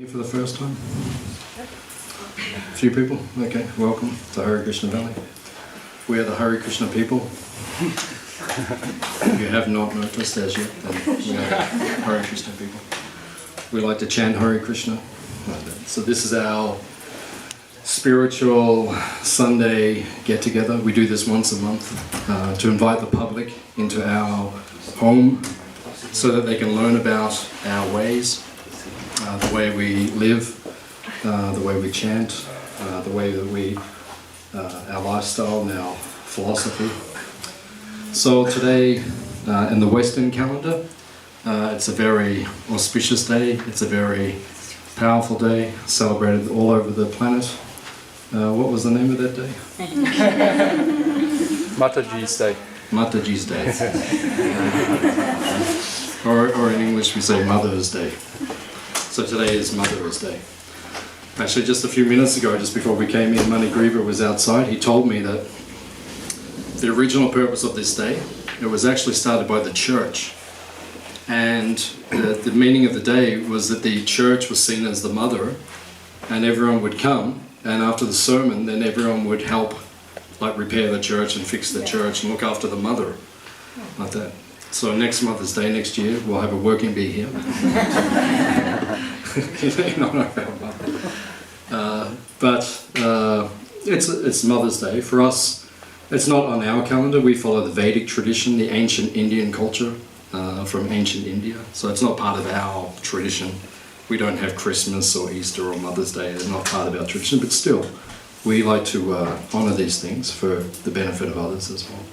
Here for the first time? A few people? Okay, welcome to Hare Krishna Valley. We are the Hare Krishna people. If you have not noticed as yet, then we are Hare Krishna people. We like to chant Hare Krishna. So this is our spiritual Sunday get-together. We do this once a month to invite the public into our home so that they can learn about our ways, the way we live, the way we chant, the way that we, our lifestyle and our philosophy. So today, in the Western calendar, it's a very auspicious day. It's a very powerful day, celebrated all over the planet. What was the name of that day? Mataji's Day. Mataji's Day. Or in English we say Mother's Day. So today is Mother's Day. Actually, just a few minutes ago, just before we came in, Mani Griva was outside. He told me that the original purpose of this day, it was actually started by the church. And the meaning of the day was that the church was seen as the mother, and everyone would come, and after the sermon, then everyone would help, like repair the church and fix the church and look after the mother, like that. So next Mother's Day next year, we'll have a working bee here. But it's Mother's Day. For us, it's not on our calendar. We follow the Vedic tradition, the ancient Indian culture from ancient India. So it's not part of our tradition. We don't have Christmas or Easter or Mother's Day. They're not part of our tradition, but still, we like to honor these things for the benefit of others as well.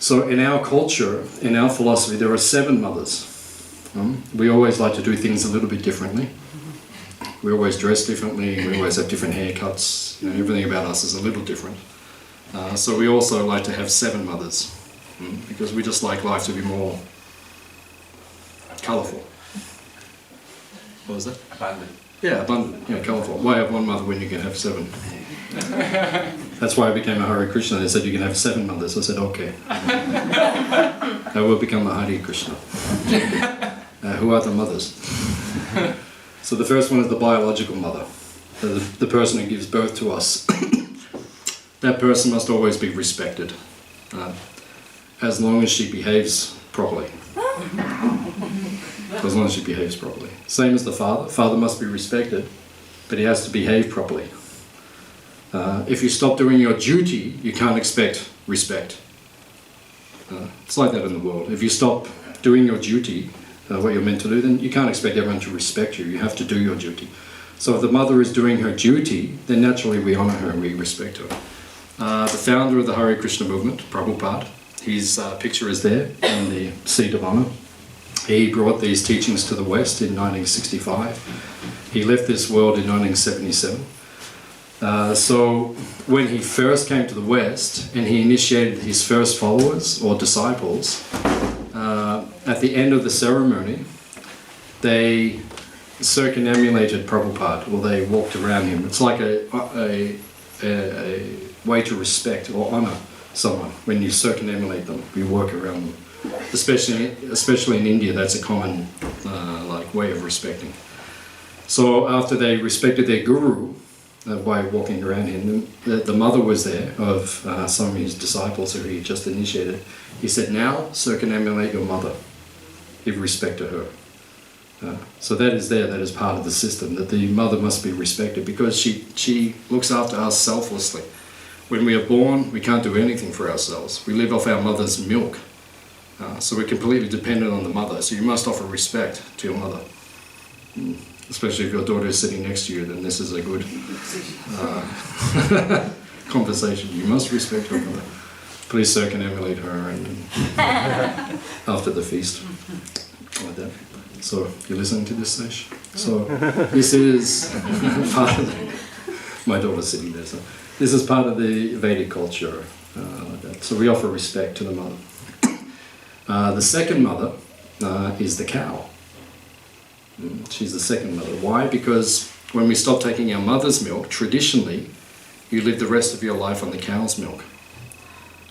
So in our culture, in our philosophy, there are 7 mothers. We always like to do things a little bit differently. We always dress differently, we always have different haircuts, everything about us is a little different. So we also like to have 7 mothers, because we just like life to be more colourful. What was that? Abundant. Yeah, abundant, colourful. Why have 1 mother when you can have 7? That's why I became a Hare Krishna. They said you can have 7 mothers. I said, okay. I will become a Hare Krishna. Who are the mothers? So the first one is the biological mother, the person who gives birth to us. That person must always be respected, as long as she behaves properly. As long as she behaves properly. Same as the father. Father must be respected, but he has to behave properly. If you stop doing your duty, you can't expect respect. It's like that in the world. If you stop doing your duty, what you're meant to do, then you can't expect everyone to respect you. You have to do your duty. So if the mother is doing her duty, then naturally we honor her and we respect her. The founder of the Hare Krishna movement, Prabhupada, his picture is there in the seat of honor. He brought these teachings to the West in 1965. He left this world in 1977. So when he first came to the West and he initiated his first followers or disciples, at the end of the ceremony, they circumambulated Prabhupada, or they walked around him. It's like a way to respect or honor someone. When you circumambulate them, you walk around them. Especially in India, that's a common way of respecting. So after they respected their guru by walking around him, the mother was there of some of his disciples who he just initiated. He said, now circumambulate your mother. Give respect to her. So that is there, that is part of the system, that the mother must be respected because she looks after us selflessly. When we are born, we can't do anything for ourselves. We live off our mother's milk. So we're completely dependent on the mother. So you must offer respect to your mother. Especially if your daughter is sitting next to you, then this is a good conversation. You must respect your mother. Please circumambulate her and after the feast. Like that. So you're listening to this, Sesh? So this is part of my daughter's sitting there. So this is part of the Vedic culture. Like that. So we offer respect to the mother. The second mother is the cow. She's the second mother. Why? Because when we stop taking our mother's milk, traditionally, you live the rest of your life on the cow's milk.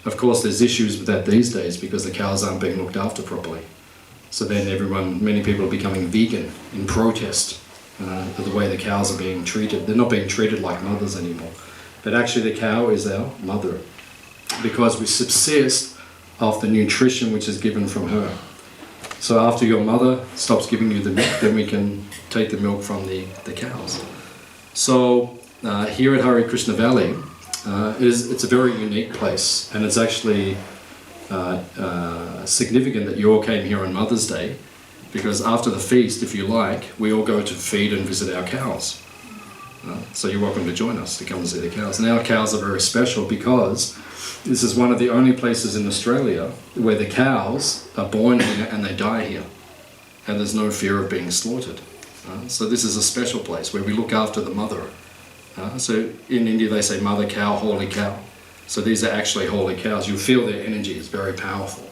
Of course, there's issues with that these days because the cows aren't being looked after properly. So then many people are becoming vegan in protest the way the cows are being treated. They're not being treated like mothers anymore. But actually the cow is our mother because we subsist off the nutrition which is given from her. So after your mother stops giving you the milk, then we can take the milk from the cows. So here at Hare Krishna Valley, it's a very unique place, and it's actually significant that you all came here on Mother's Day, because after the feast, if you like, we all go to feed and visit our cows. So you're welcome to join us to come and see the cows. And our cows are very special because this is one of the only places in Australia where the cows are born here and they die here. And there's no fear of being slaughtered. So this is a special place where we look after the mother. So in India they say mother cow, holy cow. So these are actually holy cows. You'll feel their energy is very powerful.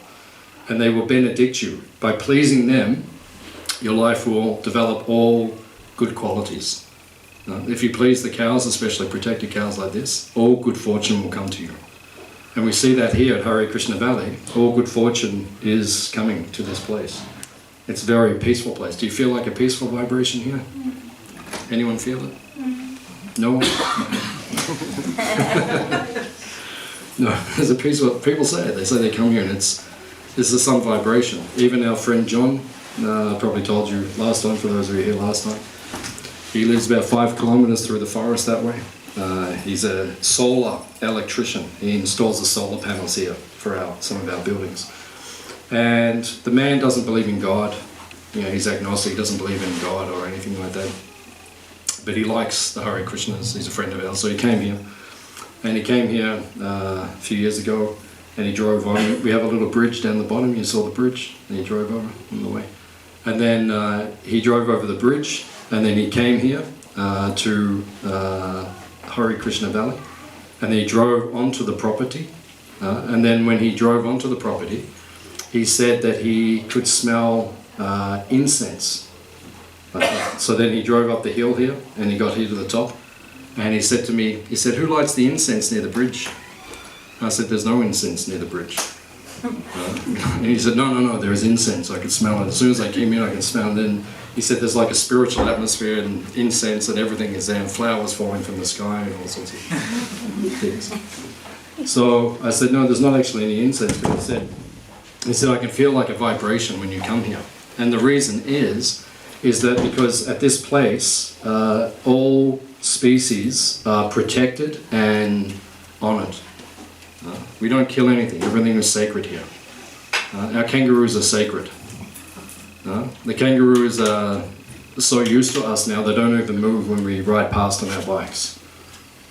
And they will benedict you. By pleasing them, your life will develop all good qualities. If you please the cows, especially protected cows like this, all good fortune will come to you. And we see that here at Hare Krishna Valley. All good fortune is coming to this place. It's a very peaceful place. Do you feel like a peaceful vibration here? Anyone feel it? No? No, there's a peaceful, people say it. They say they come here and this is some vibration. Even our friend John, I probably told you last time, for those of you here last time, he lives about 5 kilometers through the forest that way. He's a solar electrician. He installs the solar panels here for some of our buildings. And the man doesn't believe in God. He's agnostic, he doesn't believe in God or anything like that. But he likes the Hare Krishnas. He's a friend of ours. So he came here. And he came here a few years ago and he drove on. We have a little bridge down the bottom. You saw the bridge, and he drove over on the way. And then he drove over the bridge, and then he came here to Hare Krishna Valley, and then he drove onto the property. And then when he drove onto the property, he said that he could smell incense. So then he drove up the hill here, and he got here to the top, and he said to me, who lights the incense near the bridge? I said, there's no incense near the bridge. And he said, no, there is incense. I could smell it. As soon as I came in, I could smell it. And then he said there's like a spiritual atmosphere and incense and everything is there, and flowers falling from the sky and all sorts of things. So I said, no, there's not actually any incense. But he said, I can feel like a vibration when you come here. And the reason is that because at this place, all species are protected and honoured. We don't kill anything. Everything is sacred here. Our kangaroos are sacred. The kangaroos are so used to us now, they don't even move when we ride past on our bikes.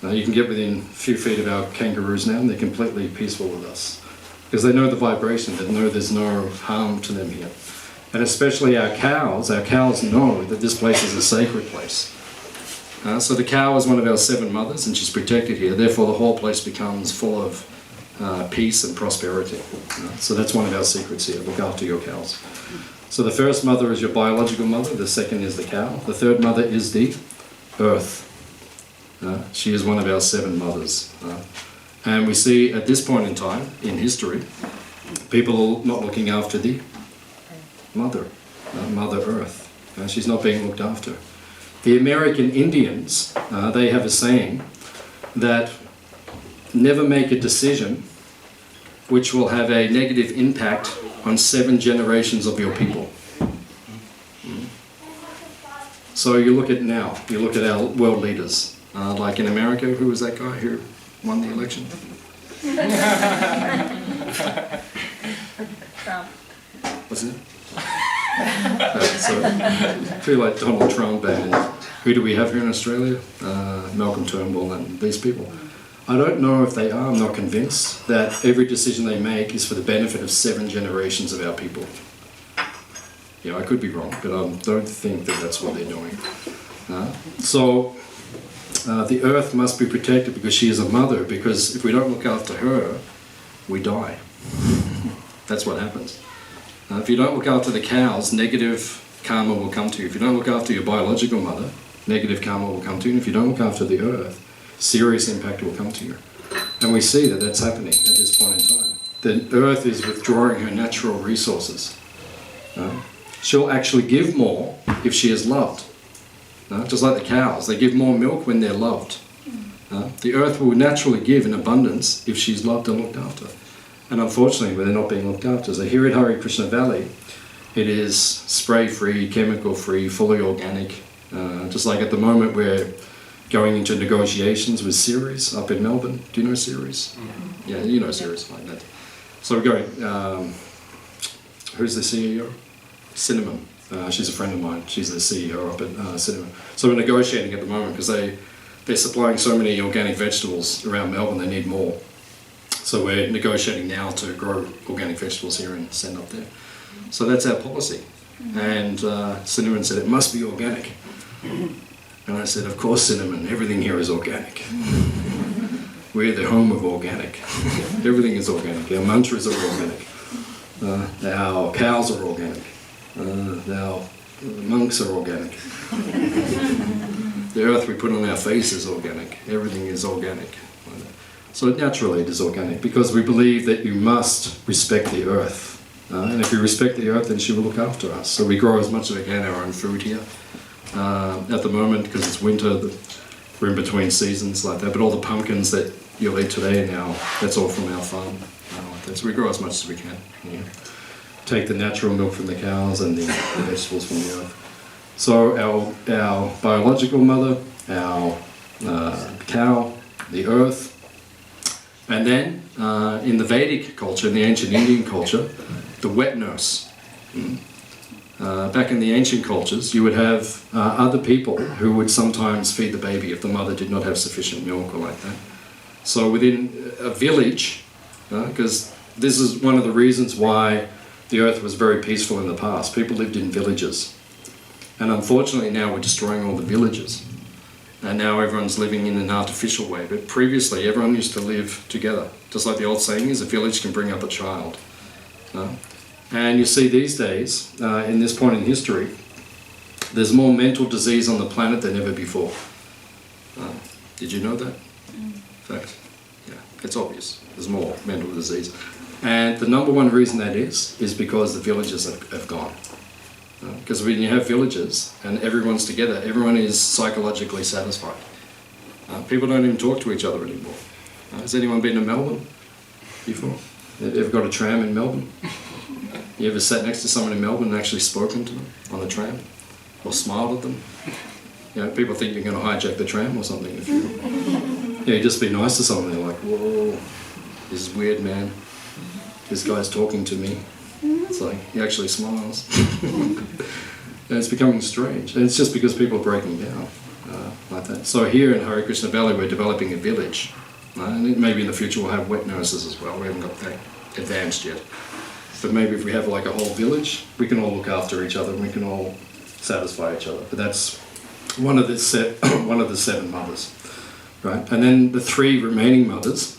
You can get within a few feet of our kangaroos now and they're completely peaceful with us. Because they know the vibration, they know there's no harm to them here. And especially our cows know that this place is a sacred place. So the cow is one of our 7 mothers and she's protected here, therefore the whole place becomes full of peace and prosperity. So that's one of our secrets here, look after your cows. So the first mother is your biological mother, the second is the cow, the third mother is the earth. She is one of our 7 mothers. And we see at this point in time, in history, people not looking after the mother, Mother Earth. She's not being looked after. The American Indians, they have a saying that never make a decision which will have a negative impact on 7 generations of your people. So you look at now, you look at our world leaders, like in America, who was that guy who won the election? Trump. Wasn't it? So I feel like Donald Trump, and who do we have here in Australia? Malcolm Turnbull and these people. I don't know if they are, I'm not convinced, that every decision they make is for the benefit of 7 generations of our people. I could be wrong, but I don't think that that's what they're doing. So the earth must be protected because she is a mother, because if we don't look after her, we die. That's what happens. If you don't look after the cows, negative karma will come to you. If you don't look after your biological mother, negative karma will come to you. And if you don't look after the earth, serious impact will come to you. And we see that that's happening at this point in time. The earth is withdrawing her natural resources. She'll actually give more if she is loved. Just like the cows, they give more milk when they're loved. The earth will naturally give in abundance if she's loved and looked after. And unfortunately, when they're not being looked after. So here at Hare Krishna Valley, it is spray-free, chemical-free, fully organic. Just like at the moment we're going into negotiations with Ceres up in Melbourne. Do you know Ceres? Yeah, you know Ceres like that. So we're going, who's the CEO? Cinnamon. She's a friend of mine. She's the CEO up at Cinnamon. So we're negotiating at the moment because they're supplying so many organic vegetables around Melbourne, they need more. So we're negotiating now to grow organic vegetables here and send up there. So that's our policy. And Cinnamon said, it must be organic. And I said, of course, Cinnamon, everything here is organic. We're the home of organic. Everything is organic. Our mantras are organic. Our cows are organic. Our monks are organic. The earth we put on our face is organic. Everything is organic. So naturally it is organic because we believe that you must respect the earth. And if you respect the earth, then she will look after us. So we grow as much as we can our own food here. At the moment, because it's winter, we're in between seasons like that. But all the pumpkins that you'll eat today now, that's all from our farm. So we grow as much as we can. Take the natural milk from the cows and the vegetables from the earth. So our biological mother, our cow, the earth, and then in the Vedic culture, in the ancient Indian culture, the wet nurse. Back in the ancient cultures, you would have other people who would sometimes feed the baby if the mother did not have sufficient milk or like that. So within a village, because this is one of the reasons why the earth was very peaceful in the past. People lived in villages. And unfortunately now we're destroying all the villages. And now everyone's living in an artificial way. But previously everyone used to live together. Just like the old saying is, a village can bring up a child. And you see these days, in this point in history, there's more mental disease on the planet than ever before. Did you know that? In fact, yeah, it's obvious. There's more mental disease. And the number one reason that is because the villages have gone. Because when you have villages and everyone's together, everyone is psychologically satisfied. People don't even talk to each other anymore. Has anyone been to Melbourne before? Ever got a tram in Melbourne? You ever sat next to someone in Melbourne and actually spoken to them on the tram? Or smiled at them? People think you're going to hijack the tram or something. If you just be nice to someone, they're like, whoa, this is weird, man. This guy's talking to me. It's like, he actually smiles. And it's becoming strange. And it's just because people are breaking down like that. So here in Hare Krishna Valley, we're developing a village. And maybe in the future we'll have wet nurses as well. We haven't got that advanced yet. But maybe if we have like a whole village, we can all look after each other and we can all satisfy each other. But that's one of the seven mothers. Right? And then the three remaining mothers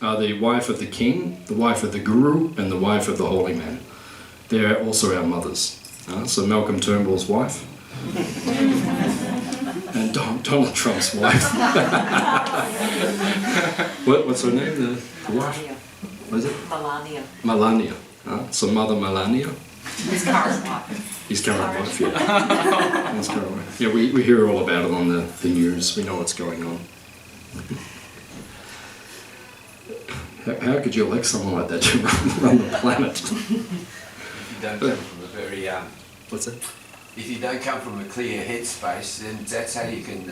are the wife of the king, the wife of the guru, and the wife of the holy man. They're also our mothers. So Malcolm Turnbull's wife, and Donald Trump's wife. What's her name? The wife? What is it? Melania. Melania. So Mother Melania. His current wife. His current wife, yeah. His current wife. Yeah, we hear all about it on the news. We know what's going on. How could you elect someone like that to run the planet? If you don't come from a very What's that? if you don't come from a clear headspace, then that's how you can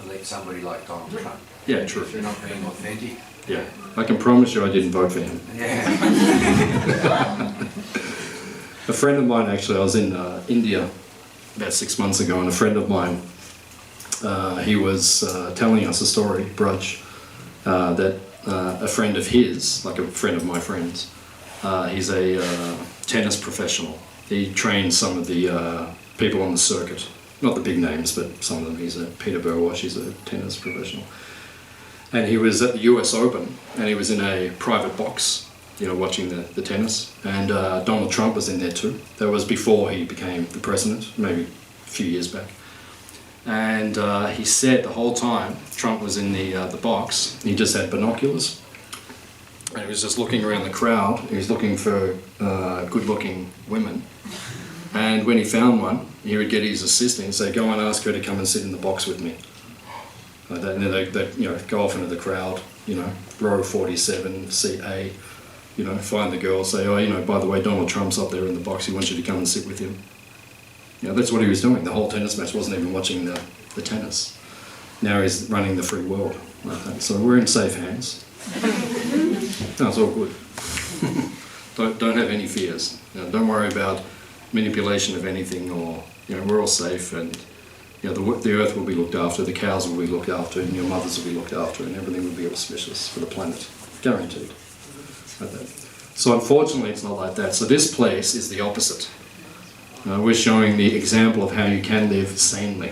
elect somebody like Donald Trump. Yeah, true. If you're not being authentic. Yeah, I can promise you I didn't vote for him. Yeah. A friend of mine, actually, I was in India about 6 months ago, and a friend of mine, he was telling us a story, Braj, that a friend of his, like a friend of my friends, he's a tennis professional. He trains some of the people on the circuit, not the big names, but some of them. He's a Peter Burwash, he's a tennis professional. And he was at the US Open, and he was in a private box, watching the tennis. And Donald Trump was in there too. That was before he became the president, maybe a few years back. And he said the whole time Trump was in the box, he just had binoculars. And he was just looking around the crowd. He was looking for good-looking women. And when he found one, he would get his assistant and say, go and ask her to come and sit in the box with me. Like that. And then they'd go off into the crowd, row 47, seat A, find the girl, say, oh, by the way, Donald Trump's up there in the box, he wants you to come and sit with him. That's what he was doing. The whole tennis match wasn't even watching the tennis. Now he's running the free world. Like that. So we're in safe hands. No, it's all good. Don't have any fears. Don't worry about manipulation of anything, or we're all safe, and the earth will be looked after, the cows will be looked after, and your mothers will be looked after, and everything will be auspicious for the planet, guaranteed. Like that. So unfortunately, it's not like that. So this place is the opposite. We're showing the example of how you can live sanely.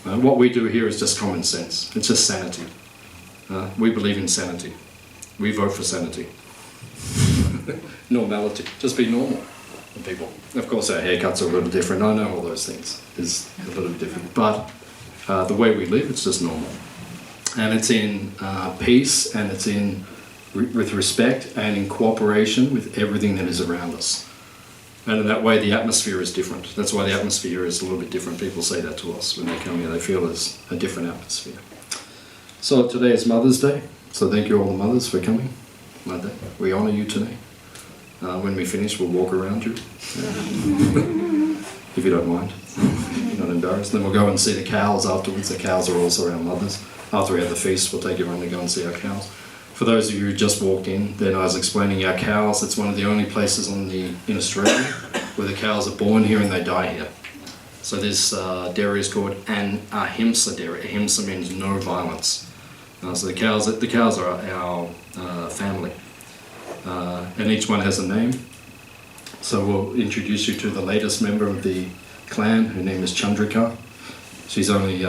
What we do here is just common sense. It's just sanity. We believe in sanity. We vote for sanity. Normality. Just be normal, people. Of course, our haircuts are a little different. I know all those things. It's a little different. But the way we live, it's just normal. And it's in peace, and it's with respect, and in cooperation with everything that is around us. And in that way, the atmosphere is different. That's why the atmosphere is a little bit different. People say that to us when they come here. They feel there's a different atmosphere. So today is Mother's Day. So thank you all the mothers for coming. Like that. We honour you today. When we finish, we'll walk around you. If you don't mind. You're not embarrassed. Then we'll go and see the cows afterwards. The cows are also our mothers. After we have the feast, we'll take you around to go and see our cows. For those of you who just walked in, then I was explaining our cows. It's one of the only places in Australia where the cows are born here and they die here. So this dairy is called an ahimsa dairy. Ahimsa means no violence. So the cows are our family, and each one has a name. So we'll introduce you to the latest member of the clan. Her name is Chandrika. She's only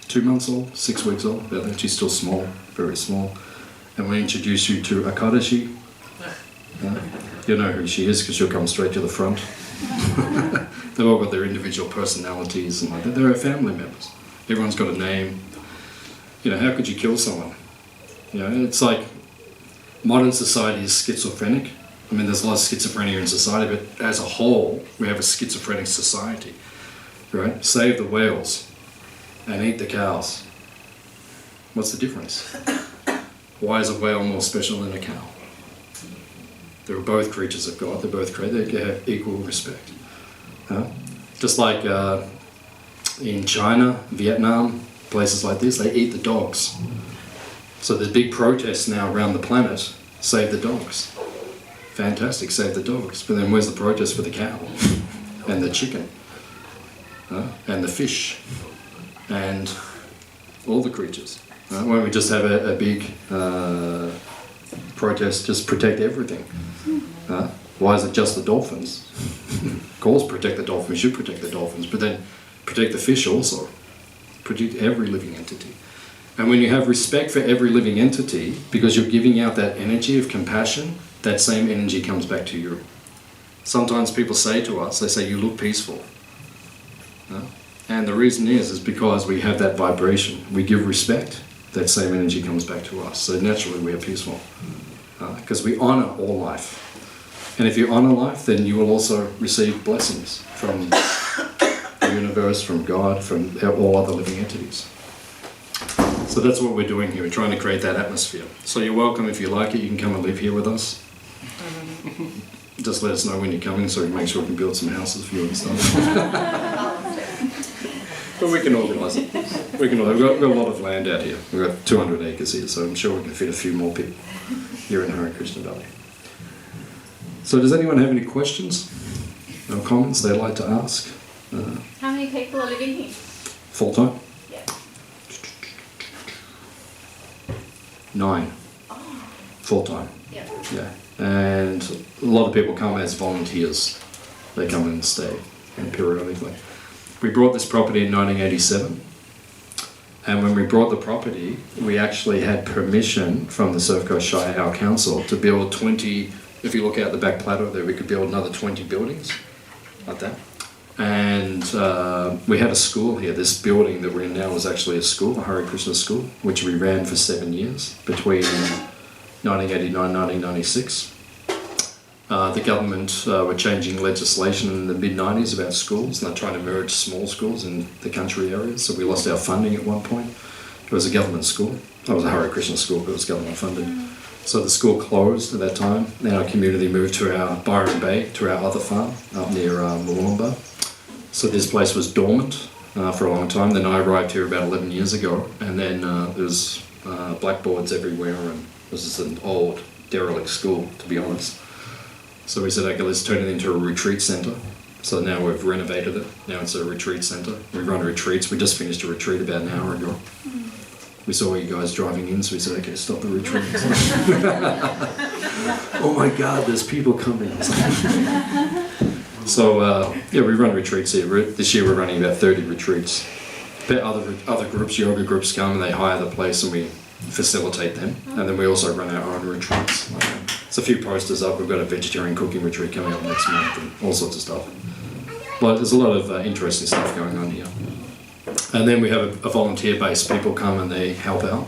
2 months old, 6 weeks old. She's still small, very small. And we'll introduce you to Akadashi. You know who she is because she'll come straight to the front. They've all got their individual personalities and like that. They're our family members. Everyone's got a name. How could you kill someone? It's like modern society is schizophrenic. I mean, there's a lot of schizophrenia in society, but as a whole, we have a schizophrenic society. Right? Save the whales and eat the cows. What's the difference? Why is a whale more special than a cow? They're both creatures of God. They're both created. They have equal respect. Just like in China, Vietnam, places like this, they eat the dogs. So there's big protests now around the planet. Save the dogs. Fantastic, save the dogs. But then where's the protest for the cow? And the chicken? And the fish? And all the creatures? Why don't we just have a big protest, just protect everything? Why is it just the dolphins? Of course, protect the dolphins, we should protect the dolphins, but then protect the fish also. Protect every living entity. And when you have respect for every living entity, because you're giving out that energy of compassion, that same energy comes back to you. Sometimes people say to us, they say, you look peaceful. And the reason is because we have that vibration. We give respect, that same energy comes back to us. So naturally we are peaceful. Because we honor all life. And if you honor life, then you will also receive blessings from the universe, from God, from all other living entities. So that's what we're doing here. We're trying to create that atmosphere. So you're welcome if you like it. You can come and live here with us. Just let us know when you're coming so we can make sure we can build some houses for you and stuff. But we can organise it. We've got a lot of land out here. We've got 200 acres here, so I'm sure we can fit a few more people here in Hare Krishna Valley. So does anyone have any questions or comments they'd like to ask? How many people are living here? Full time? Yeah. 9. Full time. Yeah. Yeah. And a lot of people come as volunteers. They come and stay periodically. We bought this property in 1987. And when we bought the property, we actually had permission from the Surf Coast Shire Council to build 20, if you look out the back plateau there, we could build another 20 buildings like that. And we had a school here. This building that we're in now was actually a school, a Hare Krishna school, which we ran for 7 years, between 1989 and 1996. The government were changing legislation in the mid-90s about schools, and they're trying to merge small schools in the country areas, so we lost our funding at one point. It was a government school. It was a Hare Krishna school, but it was government funded. So the school closed at that time, and our community moved to our Byron Bay, to our other farm up near Mooloolaba. So this place was dormant for a long time. Then I arrived here about 11 years ago, and then there was blackboards everywhere, and it was just an old derelict school, to be honest. So we said, okay, let's turn it into a retreat centre. So now we've renovated it. Now it's a retreat centre. We run retreats. We just finished a retreat about an hour ago. We saw you guys driving in, so we said, okay, stop the retreat. Oh my God, there's people coming. So yeah, we run retreats here. This year we're running about 30 retreats. Other groups, yoga groups come and they hire the place and we facilitate them. And then we also run our own retreats. There's a few posters up. We've got a vegetarian cooking retreat coming up next month and all sorts of stuff. But there's a lot of interesting stuff going on here. And then we have a volunteer base. People come and they help out.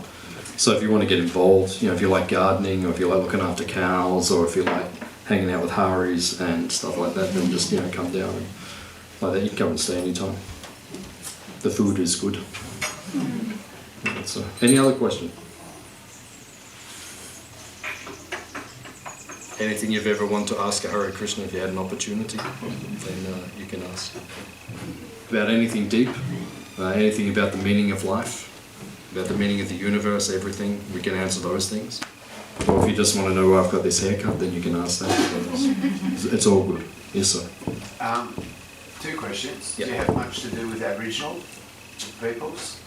So if you want to get involved, if you like gardening, or if you like looking after cows, or if you like hanging out with Haris and stuff like that, then just come down and like that. You can come and stay anytime. The food is good. So, any other question? Anything you've ever wanted to ask a Hare Krishna, if you had an opportunity, then you can ask. About anything deep, anything about the meaning of life, about the meaning of the universe, everything, we can answer those things. Or if you just want to know why I've got this haircut, then you can ask that. It's all good. Yes, sir. 2 questions. Yep. Do you have much to do with Aboriginal peoples?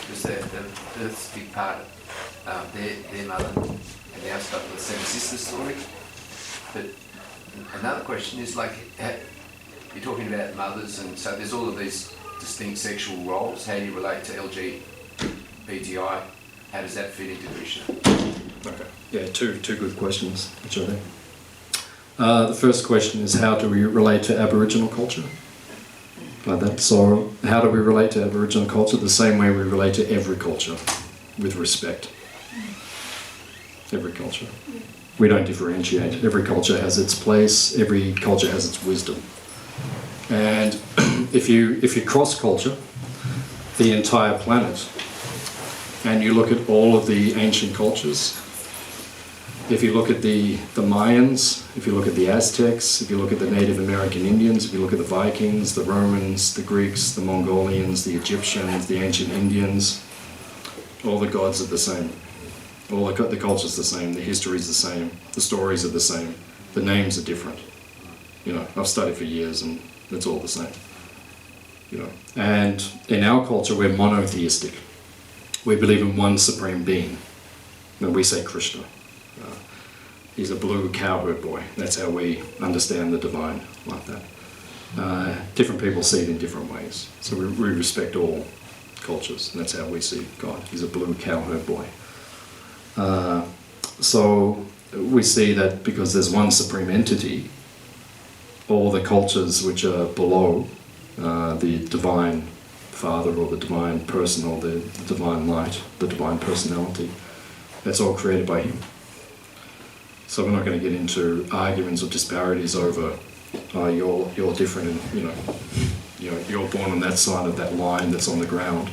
Because that's a big part of their mother and the outstuff of the Seven Sisters story. But another question is you're talking about mothers, and so there's all of these distinct sexual roles. How do you relate to LGBTI? How does that fit into Krishna? Okay. Yeah, two good questions, which I think. The first question is, how do we relate to Aboriginal culture? Like that. So, how do we relate to Aboriginal culture? The same way we relate to every culture, with respect. Every culture. We don't differentiate. Every culture has its place. Every culture has its wisdom. And if you cross culture, the entire planet, and you look at all of the ancient cultures, if you look at the Mayans, if you look at the Aztecs, if you look at the Native American Indians, if you look at the Vikings, the Romans, the Greeks, the Mongolians, the Egyptians, the ancient Indians, all the gods are the same. All the culture's the same, the history's the same, the stories are the same, the names are different. I've studied for years and it's all the same. And in our culture, we're monotheistic. We believe in one supreme being. And we say Krishna. He's a blue cowherd boy. That's how we understand the divine, like that. Different people see it in different ways. So we respect all cultures, and that's how we see God. He's a blue cowherd boy. So we see that because there's one supreme entity, all the cultures which are below the divine Father or the divine person or the divine light, the divine personality, that's all created by him. So we're not going to get into arguments or disparities over you're different and you're born on that side of that line that's on the ground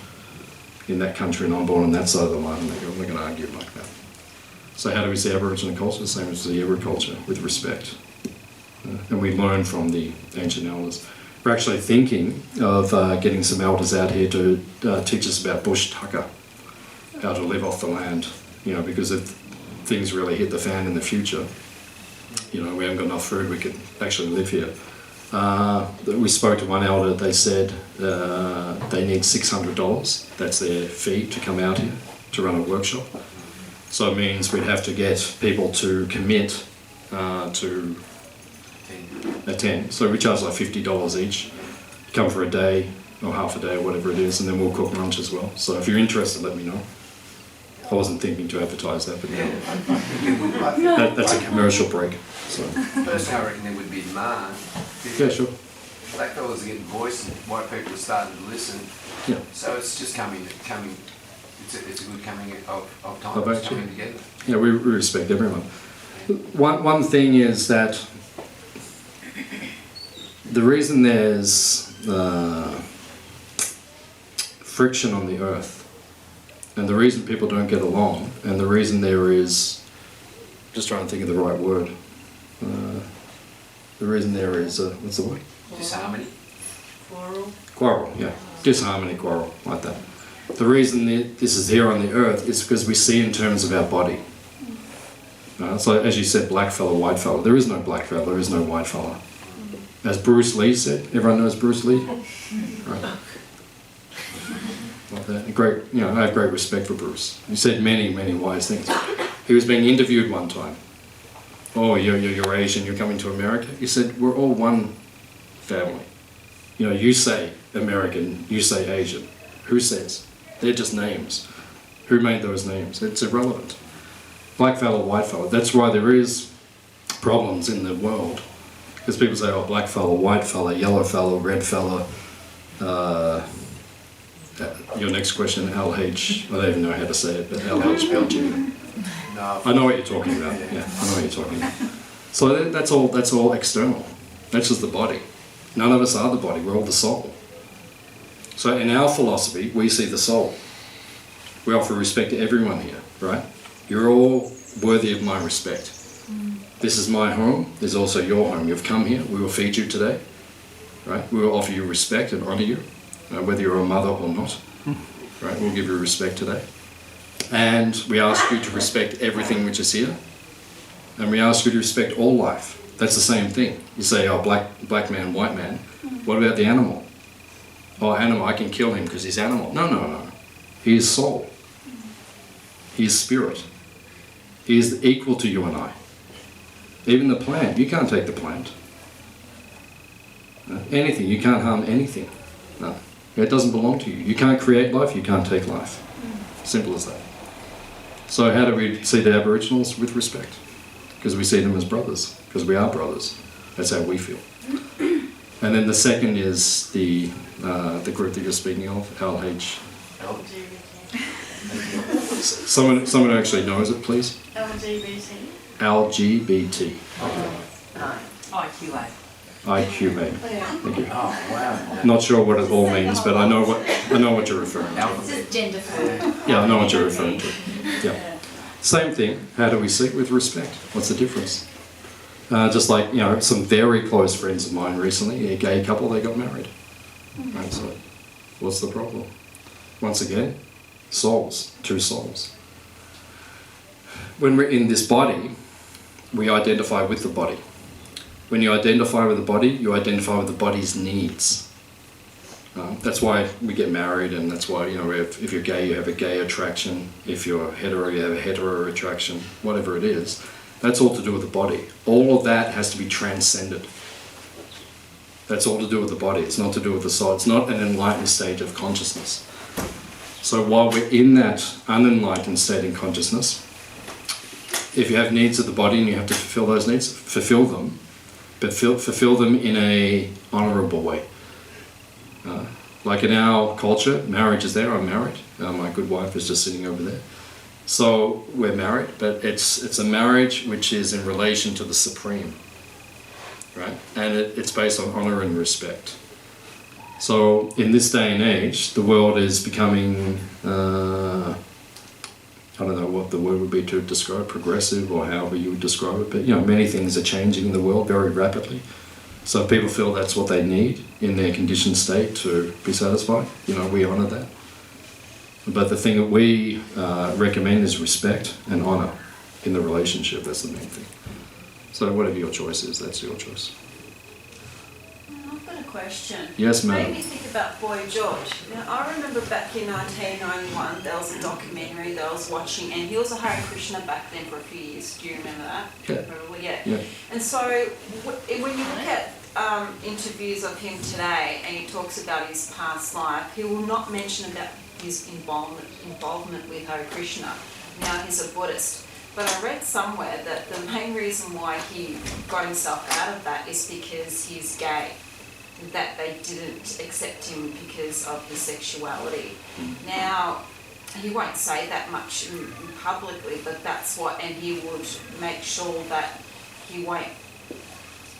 in that country and I'm born on that side of the line. We're not going to argue like that. So how do we see Aboriginal culture? The same as we see every culture, with respect. And we learn from the ancient elders. We're actually thinking of getting some elders out here to teach us about bush tucker, how to live off the land, because if things really hit the fan in the future, we haven't got enough food, we could actually live here. We spoke to one elder, they said they need $600, that's their fee to come out here to run a workshop. So it means we'd have to get people to commit to attend. So we charge like $50 each, come for a day or half a day or whatever it is, and then we'll cook lunch as well. So if you're interested, let me know. I wasn't thinking to advertise that, but that's a commercial break. So. Personally, I reckon there would be demand. Yeah, sure. Black fellas are getting voice and white people are starting to listen. Yeah. So it's just coming. It's a good coming of time. Of It's action. coming together. Yeah, we respect everyone. One thing is that the reason there's friction on the earth, and the reason people don't get along, and the reason there is, just trying to think of the right word, the reason there is, what's the word? Disharmony. Quarrel, yeah. Disharmony, quarrel, like that. The reason this is here on the earth is because we see in terms of our body. So as you said, black fella, white fella. There is no black fella, there is no white fella. As Bruce Lee said, everyone knows Bruce Lee? Right. Like that. Great, I have great respect for Bruce. He said many, many wise things. He was being interviewed one time. Oh, you're Asian, you're coming to America? He said, we're all one family. You say American, you say Asian. Who says? They're just names. Who made those names? It's irrelevant. Black fella, white fella. That's why there is problems in the world. Because people say, oh, black fella, white fella, yellow fella, red fella. Your next question, LH, I don't even know how to say it, but LHBLG. No. I know what you're talking about. Yeah, I know what you're talking about. So that's all external. That's just the body. None of us are the body. We're all the soul. So in our philosophy, we see the soul. We offer respect to everyone here, right? You're all worthy of my respect. This is my home. There's also your home. You've come here. We will feed you today, right? We will offer you respect and honor you, whether you're a mother or not, right? We'll give you respect today. And we ask you to respect everything which is here. And we ask you to respect all life. That's the same thing. You say, oh, black man, white man. What about the animal? Oh, animal, I can kill him because he's animal. No. He is soul. He is spirit. He is equal to you and I. Even the plant, you can't take the plant. Anything, you can't harm anything. No, it doesn't belong to you. You can't create life, you can't take life. Simple as that. So how do we see the Aboriginals? With respect. Because we see them as brothers. Because we are brothers. That's how we feel. And then the second is the group that you're speaking of, LH. Someone who actually knows it, please. LGBT. LGBT. IQA. IQA. Thank you. Oh, wow. Not sure what it all means, but I know what you're referring to. It's just gender fluid. Yeah, I know what you're referring to. Yeah. Same thing. How do we see it? With respect? What's the difference? Just like, some very close friends of mine recently, a gay couple, they got married. Right, so what's the problem? Once again, souls, two souls. When we're in this body, we identify with the body. When you identify with the body, you identify with the body's needs. That's why we get married, and that's why, if you're gay, you have a gay attraction. If you're hetero, you have a hetero attraction. Whatever it is, that's all to do with the body. All of that has to be transcended. That's all to do with the body. It's not to do with the soul. It's not an enlightened stage of consciousness. So while we're in that unenlightened state in consciousness, if you have needs of the body and you have to fulfill those needs, fulfill them, but fulfill them in a honourable way. Like in our culture, marriage is there. I'm married. My good wife is just sitting over there. So we're married, but it's a marriage which is in relation to the Supreme, right? And it's based on honour and respect. So in this day and age, the world is becoming, I don't know what the word would be to describe, progressive or however you would describe it, but many things are changing in the world very rapidly. So if people feel that's what they need in their conditioned state to be satisfied, we honour that. But the thing that we recommend is respect and honour in the relationship. That's the main thing. So whatever your choice is, that's your choice. I've got a question. Yes, ma'am. Made me think about Boy George. Now, I remember back in 1991, there was a documentary that I was watching, and he was a Hare Krishna back then for a few years. Do you remember that? Yeah. Probably, yeah. Yeah. And so, when you look at interviews of him today, and he talks about his past life, he will not mention about his involvement with Hare Krishna. Now he's a Buddhist. But I read somewhere that the main reason why he got himself out of that is because he's gay. That they didn't accept him because of his sexuality. Now, he won't say that much publicly, but that's what, and he would make sure that he won't,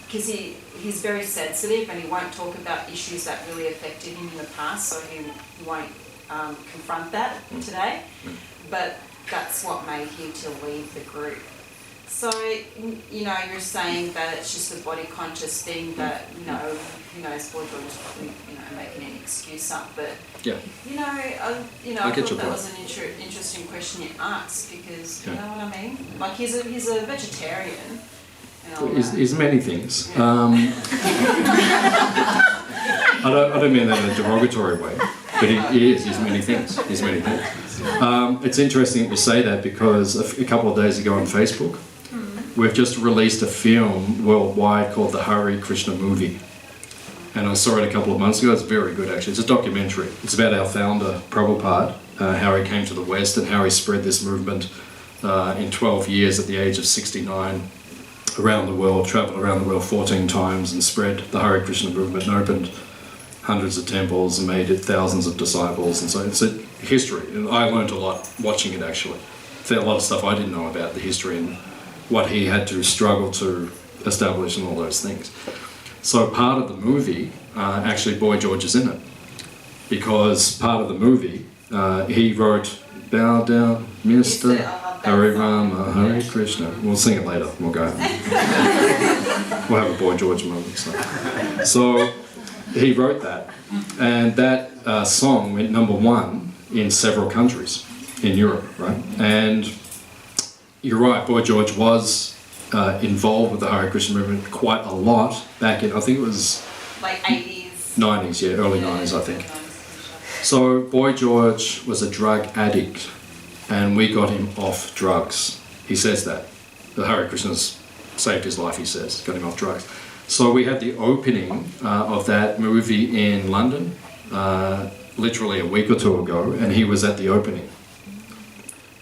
because he's very sensitive and he won't talk about issues that really affected him in the past, so he won't confront that today. But that's what made him to leave the group. So, you know, you're saying that it's just a body conscious thing that, you know, who knows, Boy George is probably, you know, making an excuse up, but, Yeah. you know, I I get thought your that point. was an interesting question you asked, because, you Yeah. know what I mean? Like, he's a vegetarian and all He's, that. he's many things. I don't mean that in a derogatory way, but he is. He's many things. He's many things. It's interesting that you say that, because a couple of days ago on Facebook, we've just released a film worldwide called the Hare Krishna Movie. And I saw it a couple of months ago. It's very good, actually. It's a documentary. It's about our founder, Prabhupada, how he came to the West and how he spread this movement in 12 years at the age of 69 around the world, travelled around the world 14 times and spread the Hare Krishna movement and opened hundreds of temples and made it thousands of disciples. And so it's a history. And I learned a lot watching it, actually. A lot of stuff I didn't know about the history and what he had to struggle to establish and all those things. So part of the movie, actually Boy George is in it, because part of the movie, he wrote "Bow Down, Mister Hare Rama, Hare Krishna." We'll sing it later. We'll go. We'll have a Boy George moment. So he wrote that, and that song went #1 in several countries in Europe, right? And you're right, Boy George was involved with the Hare Krishna movement quite a lot back in, I think it was Like 80s. 90s, yeah, early 90s, I think. So Boy George was a drug addict, and we got him off drugs. He says that. The Hare Krishna's saved his life, he says, got him off drugs. So we had the opening of that movie in London, literally a week or two ago, and he was at the opening.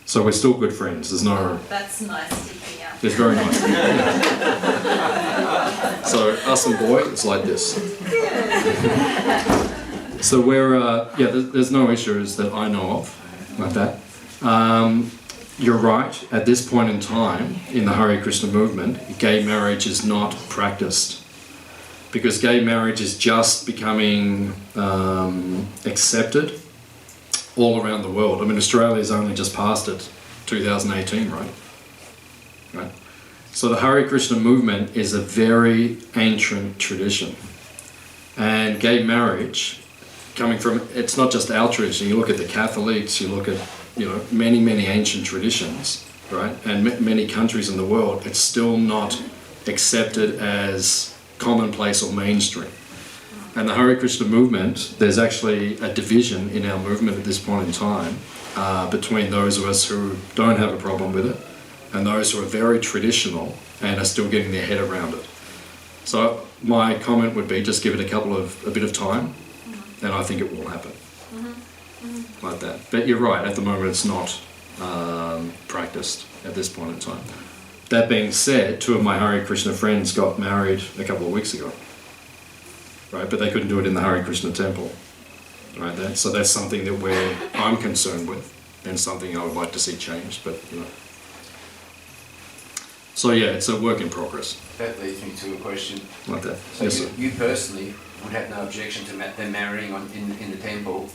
So we're still good friends. There's no... That's nice to hear. It's very nice. So us and Boy, it's like this. So we're, yeah, there's no issues that I know of like that. You're right, at this point in time in the Hare Krishna movement, gay marriage is not practiced, because gay marriage is just becoming accepted all around the world. I mean, Australia's only just passed it, 2018, right? Right. So the Hare Krishna movement is a very ancient tradition, and gay marriage, coming from, it's not just our tradition. You look at the Catholics, you look at, you know, many ancient traditions, right? And many countries in the world, it's still not accepted as commonplace or mainstream. And the Hare Krishna movement, there's actually a division in our movement at this point in time between those of us who don't have a problem with it and those who are very traditional and are still getting their head around it. So my comment would be, just give it a bit of time, and I think it will happen. Like that. But you're right, at the moment it's not practiced at this point in time. That being said, 2 of my Hare Krishna friends got married a couple of weeks ago. Right, but they couldn't do it in the Hare Krishna temple. Right, so that's something that I'm concerned with, and something I would like to see changed, but you know. So yeah, it's a work in progress. That leads me to a question. Like that. So Yes, sir. you personally would have no objection to them marrying in the temple.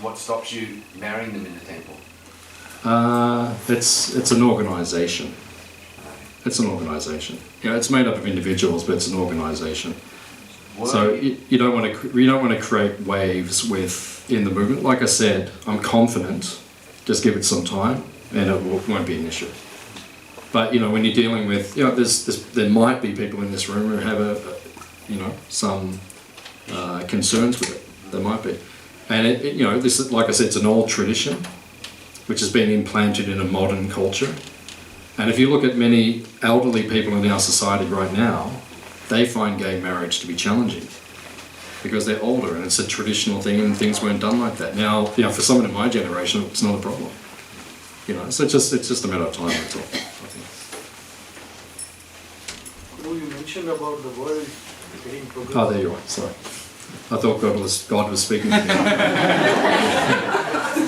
What stops you marrying them in the temple? It's an organisation. It's an organisation. You know, it's made up of individuals, but it's an organisation. So you don't want to create waves in the movement. Like I said, I'm confident. Just give it some time, and it won't be an issue. But you know, when you're dealing with, you know, there might be people in this room who have some concerns with it. There might be, and you know, this is, like I said, it's an old tradition, which has been implanted in a modern culture. And if you look at many elderly people in our society right now, they find gay marriage to be challenging because they're older and it's a traditional thing and things weren't done like that. Now, you know, for someone in my generation, it's not a problem. You know, so it's just a matter of time, that's all, I think. Well, you mentioned about the world getting progressive. Oh, there you are, sorry. I thought God was speaking to me.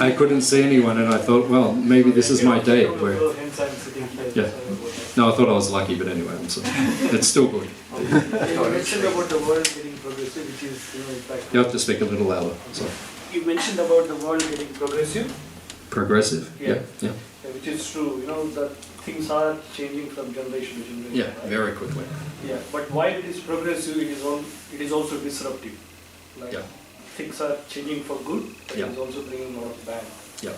I couldn't see anyone, and I thought, well, maybe this is my day. Where, Hence I'm sitting here. Yeah. Sorry about that. no, I thought I was lucky, but anyway, it's still good. You mentioned about the world getting progressive, which is, in fact, You have to speak a little louder. So, you mentioned about the world getting progressive, progressive. Yeah. Yeah. which is true. That things are changing from generation to generation. Yeah. right? Very quickly. Yeah, but while it is progressive, it is also disruptive. Like Yeah. things are changing for good, but Yeah. it is also bringing a lot of bad. Yeah.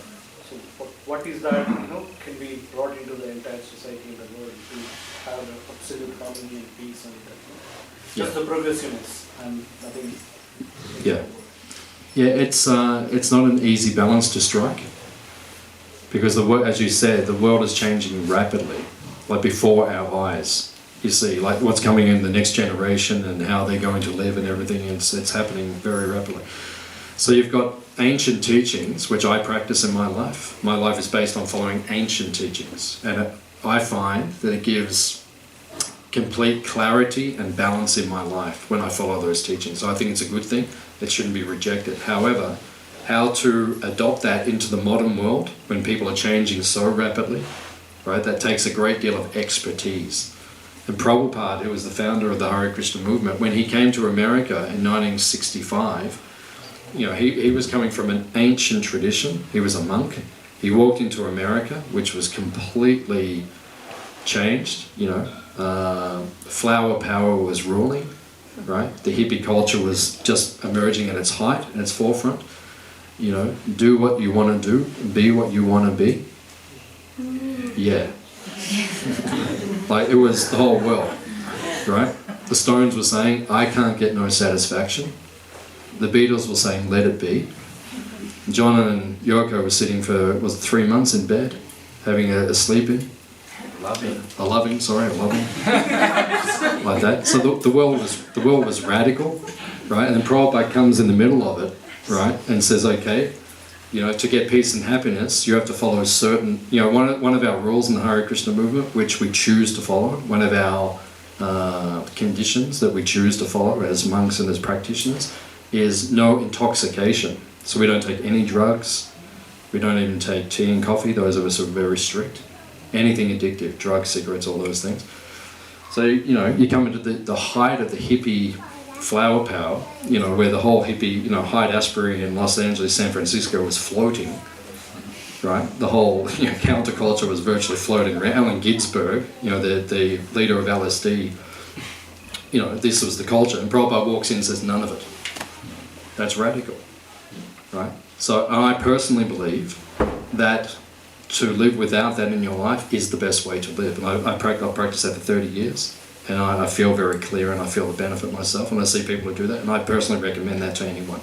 So what is that, can be brought into the entire society and the world to have an absolute harmony and peace and that, just the progressiveness and nothing. Yeah. Yeah, it's not an easy balance to strike, because as you said, the world is changing rapidly, like before our eyes. You see, like what's coming in the next generation and how they're going to live and everything. It's happening very rapidly. So you've got ancient teachings, which I practice in my life. My life is based on following ancient teachings, and I find that it gives complete clarity and balance in my life when I follow those teachings. So I think it's a good thing. It shouldn't be rejected. However, how to adopt that into the modern world when people are changing so rapidly, right? That takes a great deal of expertise. And Prabhupada, who was the founder of the Hare Krishna movement, when he came to America in 1965, he was coming from an ancient tradition. He was a monk. He walked into America, which was completely changed. Flower power was ruling, right? The hippie culture was just emerging at its height, at its forefront. Do what you want to do, be what you want to be. Yeah. Like it was the whole world, right? The Stones were saying, I can't get no satisfaction. The Beatles were saying, let it be. John and Yoko were sitting for, 3 months in bed, having a sleep in. A loving. Like that. So the world was radical, right? And then Prabhupada comes in the middle of it, right? And says, okay, to get peace and happiness, you have to follow certain, one of our rules in the Hare Krishna movement, which we choose to follow, one of our conditions that we choose to follow as monks and as practitioners, is no intoxication. So we don't take any drugs, we don't even take tea and coffee, those of us are very strict. Anything addictive, drugs, cigarettes, all those things. So, you come into the height of the hippie flower power, where the whole hippie, Hyde-Asbury in Los Angeles, San Francisco was floating, right? The whole counterculture was virtually floating around. Allen Ginsberg, the leader of LSD, this was the culture. And Prabhupada walks in and says, none of it. That's radical, right? So I personally believe that to live without that in your life is the best way to live. And I've practiced that for 30 years. And I feel very clear and I feel the benefit myself. And I see people who do that. And I personally recommend that to anyone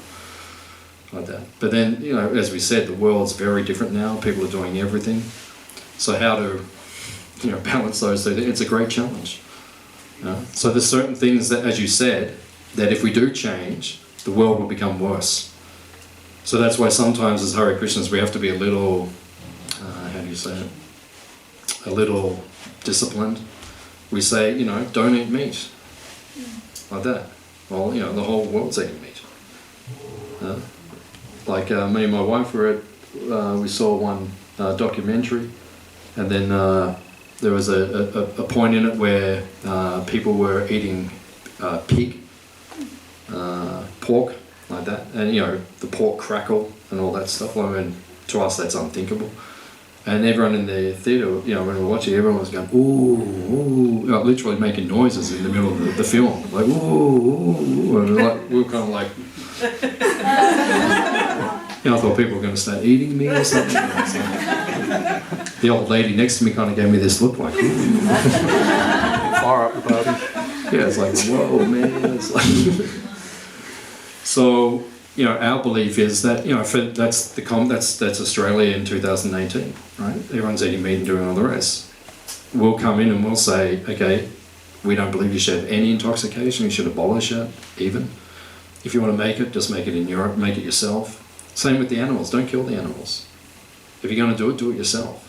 like that. But then, as we said, the world's very different now. People are doing everything. So how to, balance those two, it's a great challenge. So there's certain things that, as you said, that if we do change, the world will become worse. So that's why sometimes as Hare Krishnas we have to be a little, a little disciplined. We say, don't eat meat. Like that. Well, the whole world's eating meat. Me and my wife we saw one documentary, and then there was a point in it where people were eating pig, pork, like that, and the pork crackle and all that stuff. I mean, to us that's unthinkable. And everyone in the theatre, when we were watching, everyone was going, ooh, ooh, literally making noises in the middle of the film, like ooh, ooh, and we were kind of like, I thought people were going to start eating me or something. The old lady next to me kind of gave me this look like, ooh. Far up the party. Yeah, it's like, whoa, man. It's like so, our belief is that, that's Australia in 2018, right? Everyone's eating meat and doing all the rest. We'll come in and we'll say, okay, we don't believe you should have any intoxication, you should abolish it, even. If you want to make it, just make it in Europe, make it yourself. Same with the animals, don't kill the animals. If you're going to do it yourself.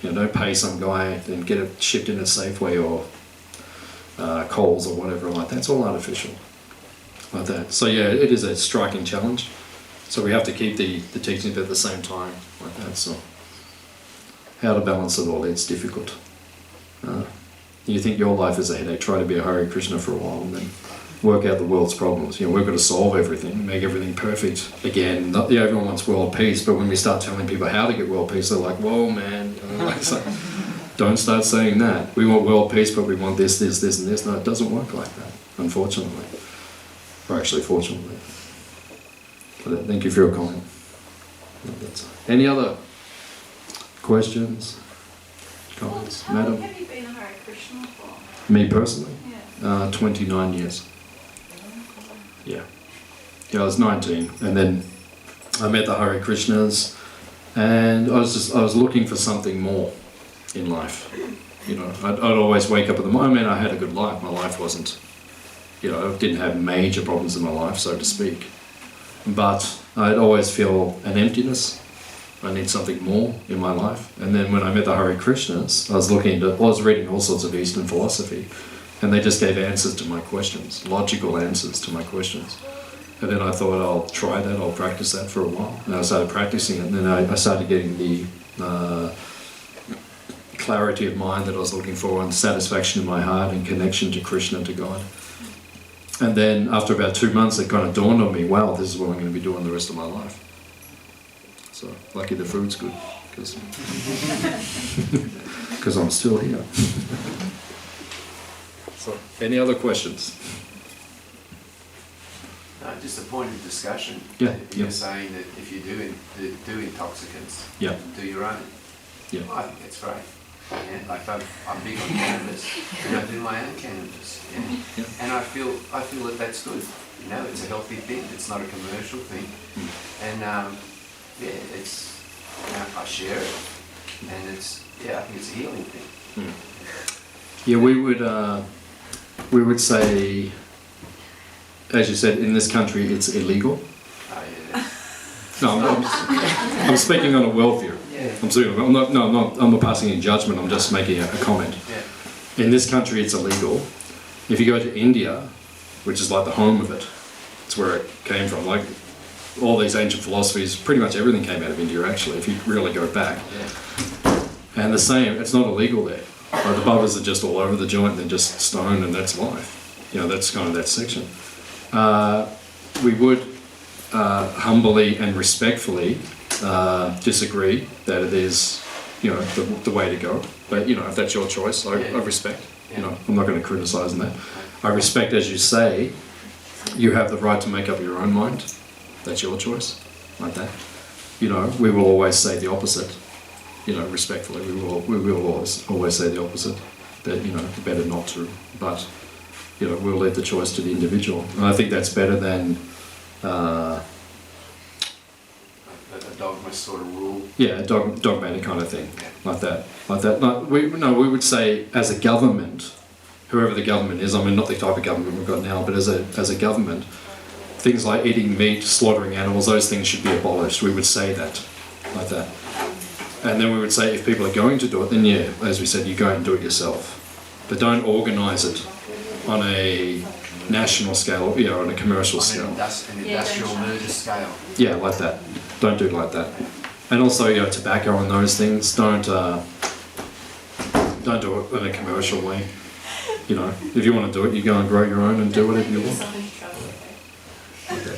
Don't pay some guy and get it shipped in a Safeway or Coles or whatever like that. It's all artificial, like that. So yeah, it is a striking challenge. So we have to keep the teachings at the same time, like that. So how to balance it all, it's difficult. You think your life is a headache, try to be a Hare Krishna for a while and then work out the world's problems. You know, we've got to solve everything, make everything perfect. Again, everyone wants world peace, but when we start telling people how to get world peace, they're like, whoa, man. Don't start saying that. We want world peace, but we want this, and this. No, it doesn't work like that, unfortunately. Or actually, fortunately. But thank you for your comment. Any other questions? Comments? How Madam? long have you been a Hare Krishna for? Me personally? Yeah. 29 years. Yeah. Yeah, I was 19, and then I met the Hare Krishnas, and I was looking for something more in life. You know, I'd always wake up at the moment. I had a good life. My life wasn't, you know, I didn't have major problems in my life, so to speak. But I'd always feel an emptiness. I need something more in my life. And then when I met the Hare Krishnas, I was reading all sorts of Eastern philosophy, and they just gave answers to my questions, logical answers to my questions. And then I thought, I'll try that, I'll practice that for a while. And I started practicing it, and then I started getting the clarity of mind that I was looking for, and satisfaction in my heart, and connection to Krishna, to God. And then after about 2 months, it kind of dawned on me, wow, this is what I'm going to be doing the rest of my life. So lucky the food's good, because I'm still here. So, any other questions? Just a point of discussion. Yeah, You're yeah. saying that if you do intoxicants, Yeah. do your own. Yeah. I think it's great. Yeah, like I'm big on cannabis, and I do my own cannabis. Yeah. Yeah. And I feel that that's good. You know, it's a healthy thing. It's not a commercial thing. And yeah, it's I share it, and I think it's a healing thing. Yeah, we would say, as you said, in this country it's illegal. Oh yeah. No, I'm speaking on a worldview. Yeah. I'm not passing any judgment. I'm just making a comment. Yeah. In this country, it's illegal. If you go to India, which is like the home of it, it's where it came from. Like all these ancient philosophies, pretty much everything came out of India. Actually, if you really go back. Yeah. And the same, it's not illegal there. Like the bubbas are just all over the joint. They're just stoned, and that's life. You know, that's kind of that section. We would humbly and respectfully disagree that it is, you know, the way to go. But you know, if that's your choice, I respect. Yeah. You know, I'm not going to criticise that. I respect, as you say, you have the right to make up your own mind. That's your choice, like that. You know, we will always say the opposite. You know, respectfully, we will always say the opposite. That, you know, better not to. But you know, we'll leave the choice to the individual, and I think that's better than. A dogma sort of rule. Yeah, a dogmatic kind of thing, like that. We would say, as a government, whoever the government is, I mean, not the type of government we've got now, but as a government, things like eating meat, slaughtering animals, those things should be abolished. We would say that, like that. And then we would say, if people are going to do it, then yeah, as we said, you go out and do it yourself. But don't organise it on a national scale, you know, on a commercial scale. An industrial merger scale. Yeah, like that. Don't do it like that. And also, you know, tobacco and those things, don't do it in a commercial way. You know, if you want to do it, you go and grow your own and do whatever you want. Okay.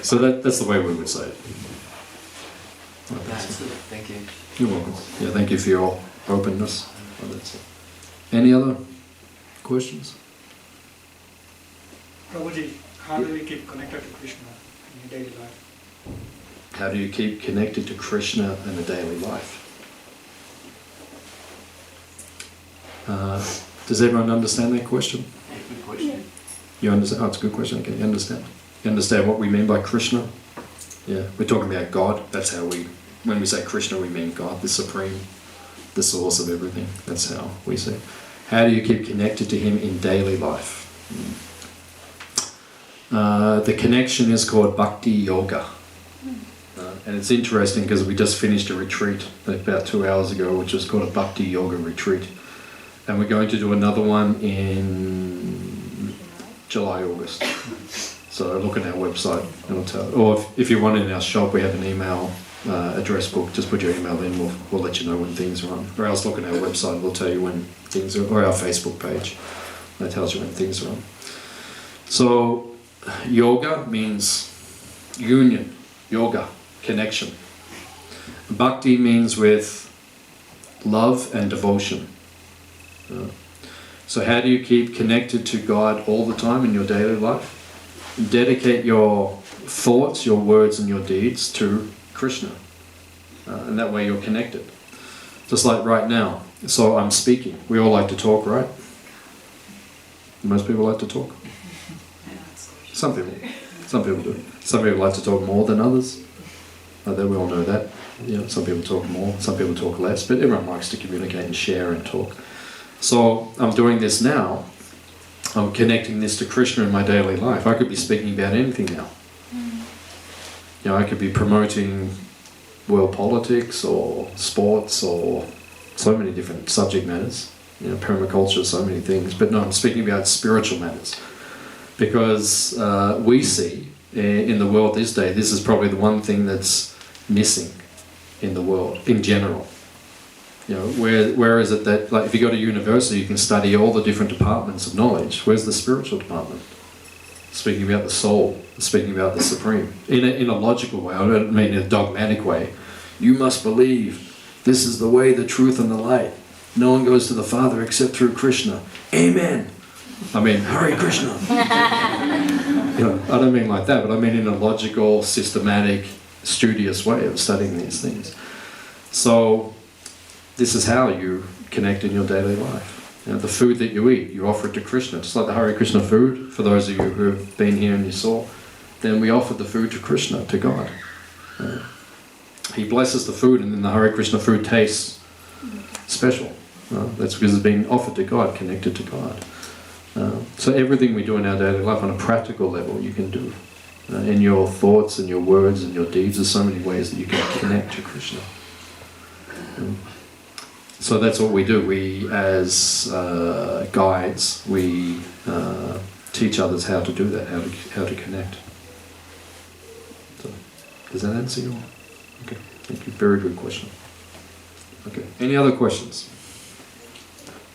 So that's the way we would say it. Like that. That's good. Thank you. You're welcome. Yeah, thank you for your openness. Well, that's it. Any other questions? Prabhuji, how do we keep connected to Krishna in daily life? How do you keep connected to Krishna in a daily life? Does everyone understand that question? Yeah, good question. You understand? Oh, it's a good question. Okay, you understand? You understand what we mean by Krishna? Yeah, we're talking about God. That's how when we say Krishna, we mean God, the Supreme, the source of everything. That's how we say. How do you keep connected to Him in daily life? The connection is called Bhakti Yoga. And it's interesting because we just finished a retreat about 2 hours ago, which was called a Bhakti Yoga retreat. And we're going to do another one in July, August. So look at our website and it'll tell. Or if you want it in our shop, we have an email address book. Just put your email in. We'll let you know when things are on. Or else look at our website. We'll tell you when things are. Or our Facebook page. That tells you when things are on. So yoga means union. Yoga, connection. Bhakti means with love and devotion. So how do you keep connected to God all the time in your daily life? Dedicate your thoughts, your words and your deeds to Krishna. And that way you're connected. Just like right now. So I'm speaking. We all like to talk, right? Most people like to talk. Some people do. Some people like to talk more than others. We all know that. Some people talk more, some people talk less, but everyone likes to communicate and share and talk. So I'm doing this now. I'm connecting this to Krishna in my daily life. I could be speaking about anything now. I could be promoting world politics or sports or so many different subject matters. Permaculture, so many things. But no, I'm speaking about spiritual matters. Because we see in the world this day, this is probably the one thing that's missing in the world, in general. Where is it that, like, if you go to university, you can study all the different departments of knowledge. Where's the spiritual department? Speaking about the soul, speaking about the supreme. In a logical way, I don't mean in a dogmatic way. You must believe this is the way, the truth and the light. No one goes to the Father except through Krishna. Amen. I mean, Hare Krishna. I don't mean like that, but I mean in a logical, systematic, studious way of studying these things. So this is how you connect in your daily life. The food that you eat, you offer it to Krishna. Just like the Hare Krishna food, for those of you who have been here and you saw, then we offered the food to Krishna, to God. He blesses the food and then the Hare Krishna food tastes special. That's because it's been offered to God, connected to God. So everything we do in our daily life on a practical level you can do. In your thoughts and your words and your deeds, there's so many ways that you can connect to Krishna. So that's what we do. We, as guides, we teach others how to do that, how to connect. So, does that answer your? Okay, thank you. Very good question. Okay, any other questions?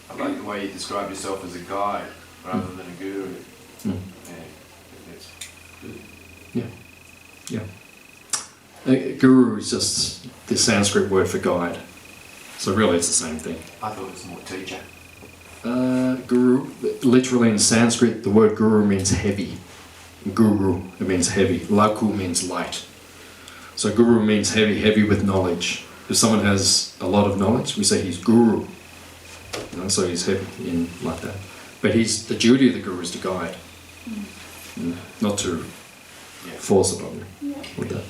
I like the way you describe yourself as a guide rather than a guru. Guru is just the Sanskrit word for guide. So really it's the same thing. I thought it was more teacher. Guru, literally in Sanskrit, the word guru means heavy. Guru, it means heavy. Laku means light. So guru means heavy, heavy with knowledge. If someone has a lot of knowledge, we say he's guru. So he's heavy in like that. But the duty of the guru is to guide, not to force it on you. With that.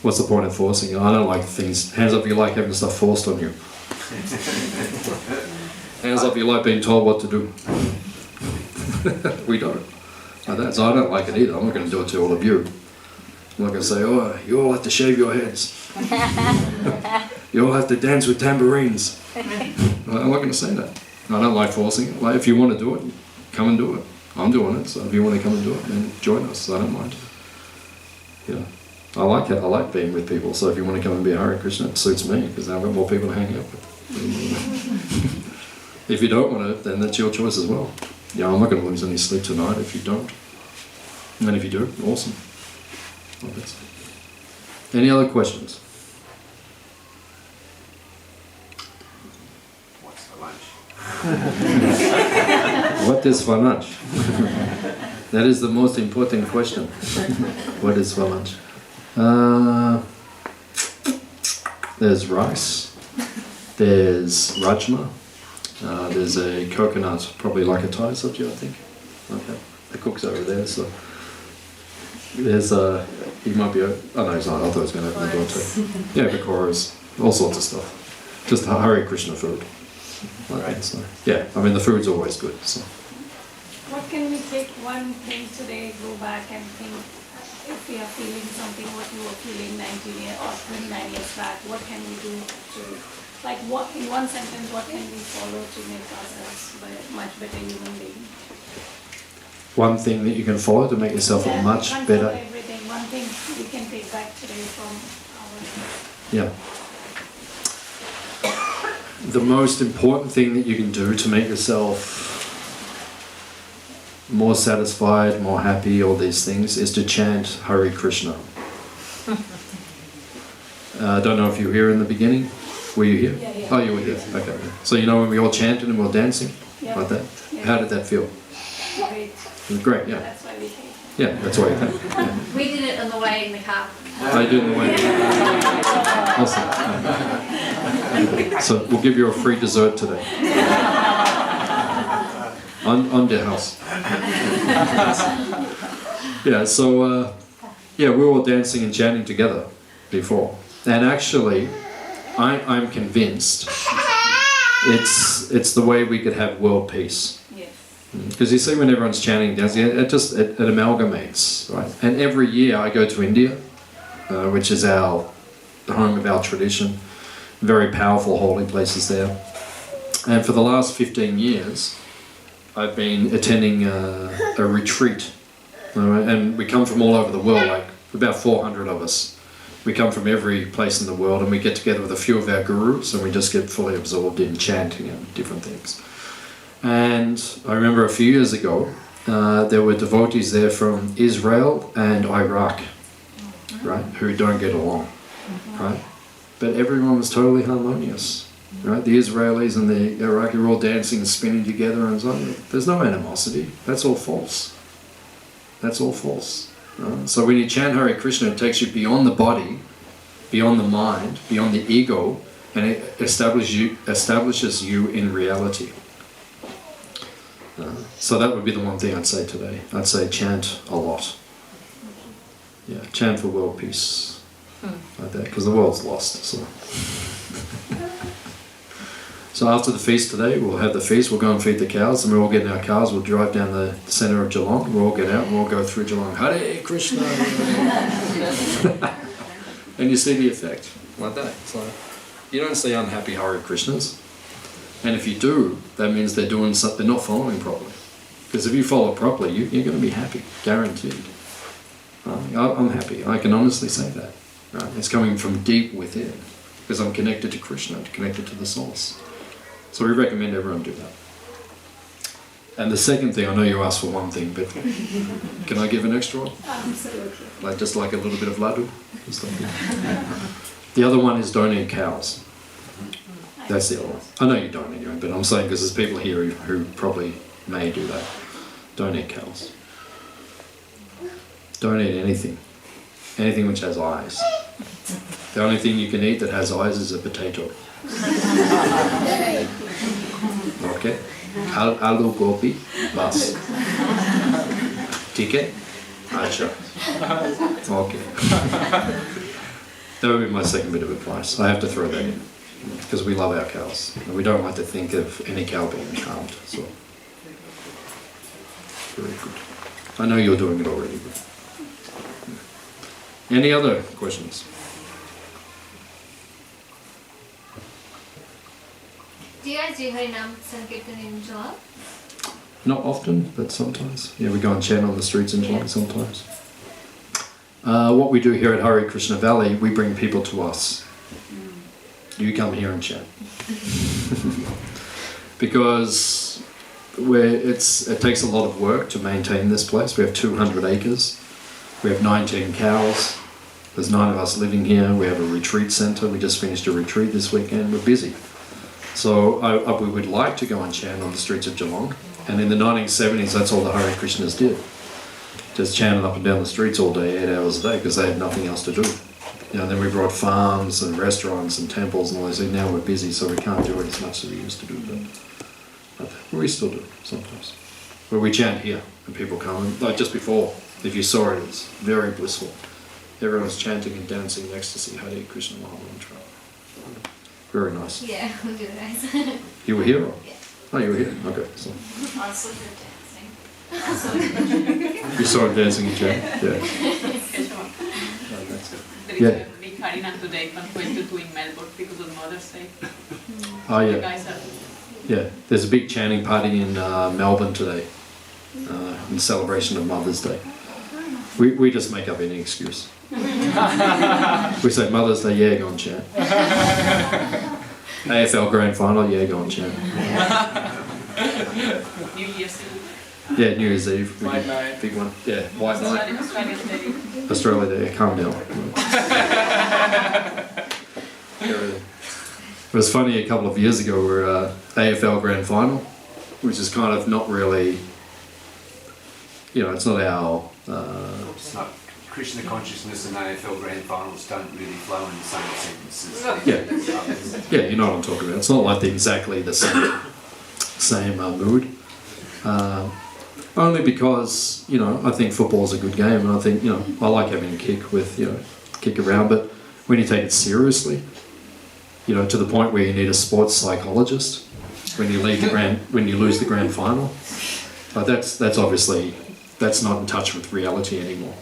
What's the point of forcing it? I don't like things. Hands up if you like having stuff forced on you. Hands up if you like being told what to do. We don't. Like that. So I don't like it either. I'm not going to do it to all of you. I'm not going to say, oh, you all have to shave your heads. You all have to dance with tambourines. I'm not going to say that. I don't like forcing it. Like, if you want to do it, come and do it. I'm doing it, so if you want to come and do it, then join us. I don't mind. I like it. I like being with people. So if you want to come and be a Hare Krishna, it suits me because I've got more people to hang out with. If you don't want to, then that's your choice as well. I'm not going to lose any sleep tonight if you don't. And then if you do, awesome. Any other questions? What's for lunch? What is for lunch? That is the most important question. What is for lunch? There's rice, there's rajma, there's a coconut, probably like a Thai sabji, I think. Okay, the cook's over there, so there's he might be. Oh no, he's not. I thought he was going to open the door too. Yeah, pakoras, all sorts of stuff. Just Hare Krishna food. Right. So, yeah, I mean the food's always good. So. What can we take one thing today, go back and think, if we are feeling something, what we were feeling 19 years or 29 years back, what can we do to, like, what in one sentence, what can we follow to make ourselves a much better human being? one thing that you can follow to make yourself a much can't better. follow everything. One thing we can take back today from our. Yeah. The most important thing that you can do to make yourself more satisfied, more happy, all these things, is to chant Hare Krishna. I don't know if you were here in the beginning. Were you here? Yeah. Oh, you were here. Okay. So you know when we all chanted and we were dancing Yeah. like that? Yeah. How did that feel? Great. It was great, yeah. That's why we take it. Yeah, that's why you think. Yeah. We did it on the way in the car. I do in the way. Awesome. So we'll give you a free dessert today. On the house. Yeah, so we were all dancing and chanting together before. And actually, I'm convinced it's the way we could have world peace. Yes. Because you see when everyone's chanting and dancing, it amalgamates, right? And every year I go to India, which is the home of our tradition, very powerful holy places there. And for the last 15 years, I've been attending a retreat. And we come from all over the world, like about 400 of us. We come from every place in the world, and we get together with a few of our gurus, and we just get fully absorbed in chanting and different things. And I remember a few years ago, there were devotees there from Israel and Iraq, right, who don't get along, right? But everyone was totally harmonious, right? The Israelis and the Iraqi were all dancing and spinning together, and so on. There's no animosity. That's all false. That's all false. So when you chant Hare Krishna, it takes you beyond the body, beyond the mind, beyond the ego, and it establishes you in reality. So that would be the one thing I'd say today. I'd say chant a lot. Yeah, chant for world peace. Like that, because the world's lost. So after the feast today, we'll have the feast, we'll go and feed the cows, and we'll all get in our cars, we'll drive down the centre of Geelong, we'll all get out, and we'll all go through Geelong, Hare Krishna! And you see the effect, like that. So you don't see unhappy Hare Krishnas, and if you do, that means they're doing something, they're not following properly. Because if you follow properly, you're going to be happy, guaranteed. I'm happy, I can honestly say that. Right? It's coming from deep within, because I'm connected to Krishna, connected to the source. So we recommend everyone do that. And the second thing, I know you asked for one thing, but can I give an extra one? Absolutely. Just like a little bit of laddu? The other one is don't eat cows. That's the other one. I know you don't anyway, but I'm saying because there's people here who probably may do that. Don't eat cows. Don't eat anything. Anything which has eyes. The only thing you can eat that has eyes is a potato. Okay? Aloo gobi, bas. Ticket? Acha. Okay. That would be my second bit of advice. I have to throw that in. Because we love our cows. And we don't like to think of any cow being harmed. So, very good. I know you're doing it already. But... Any other questions? Do you guys do Harinam Sankirtan in Geelong? Not often, but sometimes. Yeah, we go and chant on the streets in Geelong sometimes. What we do here at Hare Krishna Valley, we bring people to us. You come here and chant. Because it takes a lot of work to maintain this place. We have 200 acres. We have 19 cows. There's 9 of us living here. We have a retreat centre. We just finished a retreat this weekend. We're busy. So we would like to go and chant on the streets of Geelong. And in the 1970s, that's all the Hare Krishnas did. Just chanted up and down the streets all day, 8 hours a day, because they had nothing else to do. Then we brought farms and restaurants and temples and all those things. Now we're busy, so we can't do it as much as we used to do. But we still do sometimes. But we chant here, and people come. And, like just before, if you saw it, it's very blissful. Everyone's chanting and dancing in ecstasy, Hare Krishna Mahamantra. Very nice. Yeah, we'll do it, guys. You were here? Or? Yeah. Oh, you were here? Okay. So. I saw you dancing. You saw him dancing in chant? Yeah. Keshava. Oh, that's good. There is Yeah. a big Harinam today, but going to do in Melbourne because of Mother's Day. Oh, You yeah. guys are... Yeah. There's a big chanting party in Melbourne today. in celebration of Mother's Day. We just make up any excuse. We say Mother's Day, yeah, go on chant. AFL Grand Final, yeah, go on chant. New Year's Eve. Yeah, New Year's Eve. White night. Big one. Yeah, White Night. Australian Day. Australia Day, calm down. It was funny a couple of years ago, we were AFL Grand Final, which is kind of not really, it's not our... It's not Krishna consciousness and AFL grand finals don't really flow in the same sentences. Yeah, you know what I'm talking about. It's not like exactly the same mood. Only because, I think football's a good game, and I think, I like having a kick with, kick around, but when you take it seriously, to the point where you need a sports psychologist when you lose the grand final, that's obviously, that's not in touch with reality anymore.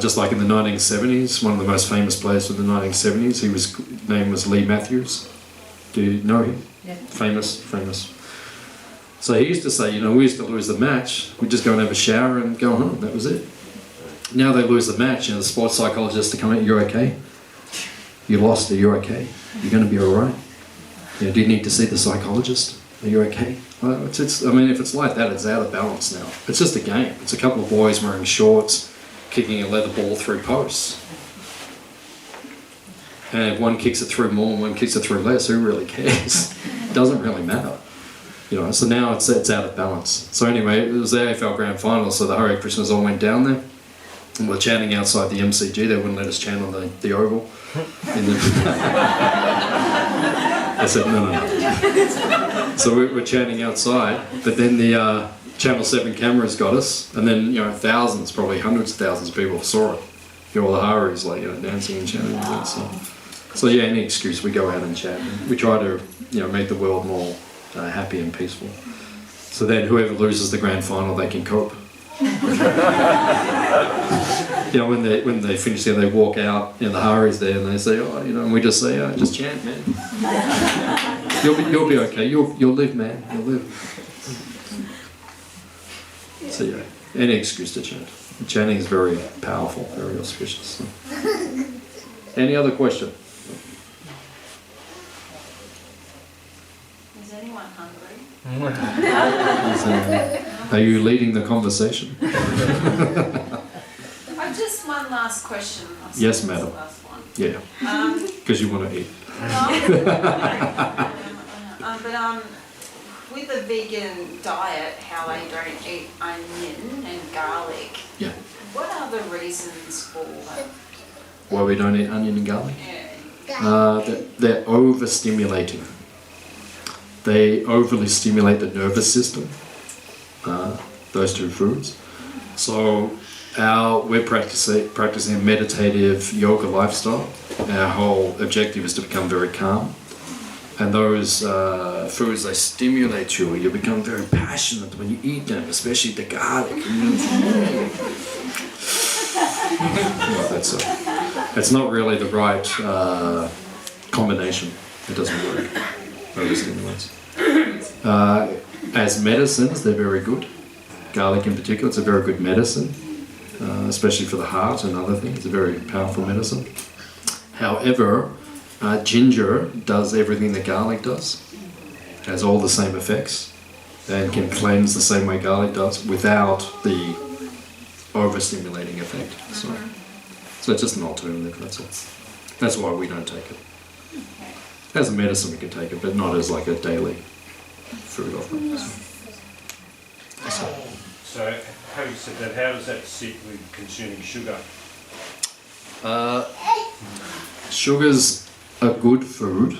Just like in the 1970s, one of the most famous players of the 1970s, his name was Lee Matthews. Do you know him? Yeah. Famous. So he used to say, we used to lose the match, we'd just go and have a shower and go home, that was it. Now they lose the match, the sports psychologist to come out, you're okay? You lost, are you okay? You're going to be alright? Do you need to see the psychologist? Are you okay? Well, if it's like that, it's out of balance now. It's just a game. It's a couple of boys wearing shorts, kicking a leather ball through posts. And if one kicks it through more and one kicks it through less, who really cares? It doesn't really matter. So now it's out of balance. So anyway, it was the AFL Grand Final, so the Hare Krishnas all went down there. And we're chanting outside the MCG. They wouldn't let us chant on the oval. I said, no. So we're chanting outside, but then the Channel 7 cameras got us, and then, thousands, probably hundreds of thousands of people saw it. All the Haris, dancing and chanting. So yeah, any excuse, we go out and chat. We try to, make the world more happy and peaceful. So then whoever loses the grand final, they can cope. When they finish there, they walk out, the Haris there, and they say, and we just say, just chant, man. You'll be okay. You'll live, man. You'll live. So yeah, any excuse to chant. Chanting is very powerful, very auspicious. So. Any other question? Is anyone hungry? Are you leading the conversation? Just one last question. Yes, madam. The last one. Yeah. Because you want to eat. With the vegan diet, how they don't eat onion and garlic. Yeah. What are the reasons for that? Why we don't eat onion and garlic? Yeah. They're overstimulating. They overly stimulate the nervous system. Those two foods. So we're practicing a meditative yoga lifestyle. Our whole objective is to become very calm. And those foods, they stimulate you. You become very passionate when you eat them, especially the garlic. It's not really the right combination. It doesn't work. Overstimulates. As medicines, they're very good. Garlic in particular, it's a very good medicine, especially for the heart and other things. It's a very powerful medicine. However, ginger does everything that garlic does. It has all the same effects and can cleanse the same way garlic does without the overstimulating effect. So it's just an alternative, that's all. That's why we don't take it. As a medicine we can take it, but not as like a daily food offering. So having said that, how does that sit with consuming sugar? Sugar's a good food.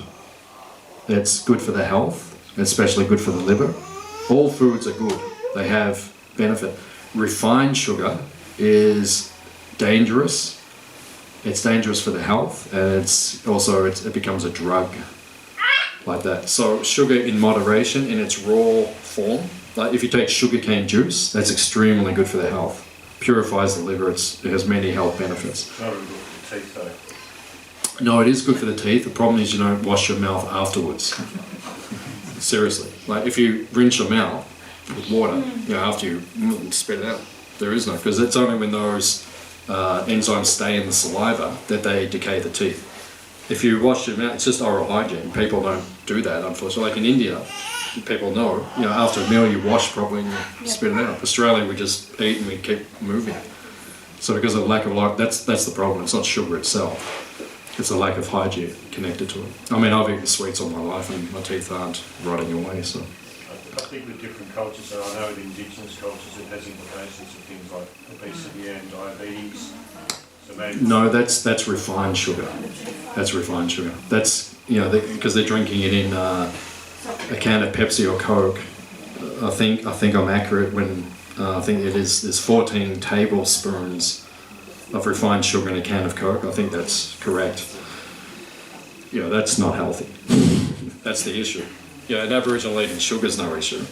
It's good for the health, especially good for the liver. All foods are good. They have benefit. Refined sugar is dangerous. It's dangerous for the health, and it becomes a drug like that. So sugar in moderation, in its raw form, like if you take sugarcane juice, that's extremely good for the health. Purifies the liver. It has many health benefits. Not really good for the teeth though. No, it is good for the teeth. The problem is you don't wash your mouth afterwards. Seriously. Like if you rinse your mouth, with water, after you spit it out. There is no, because it's only when those enzymes stay in the saliva that they decay the teeth. If you wash your mouth, it's just oral hygiene. People don't do that, unfortunately. Like in India, people know, after a meal you wash properly and you spit it out. Australia, we just eat and we keep moving. So because of lack of life, that's the problem. It's not sugar itself. It's a lack of hygiene connected to it. I mean, I've eaten sweets all my life and my teeth aren't rotting away, so. I think with different cultures, and I know with indigenous cultures it has implications for things like obesity and diabetes. So maybe No, that's refined sugar. That's refined sugar. That's, because they're drinking it in a can of Pepsi or Coke. I think I'm accurate when I think there's 14 tablespoons of refined sugar in a can of Coke. I think that's correct. That's not healthy. That's the issue. An Aboriginal eating sugar's no issue.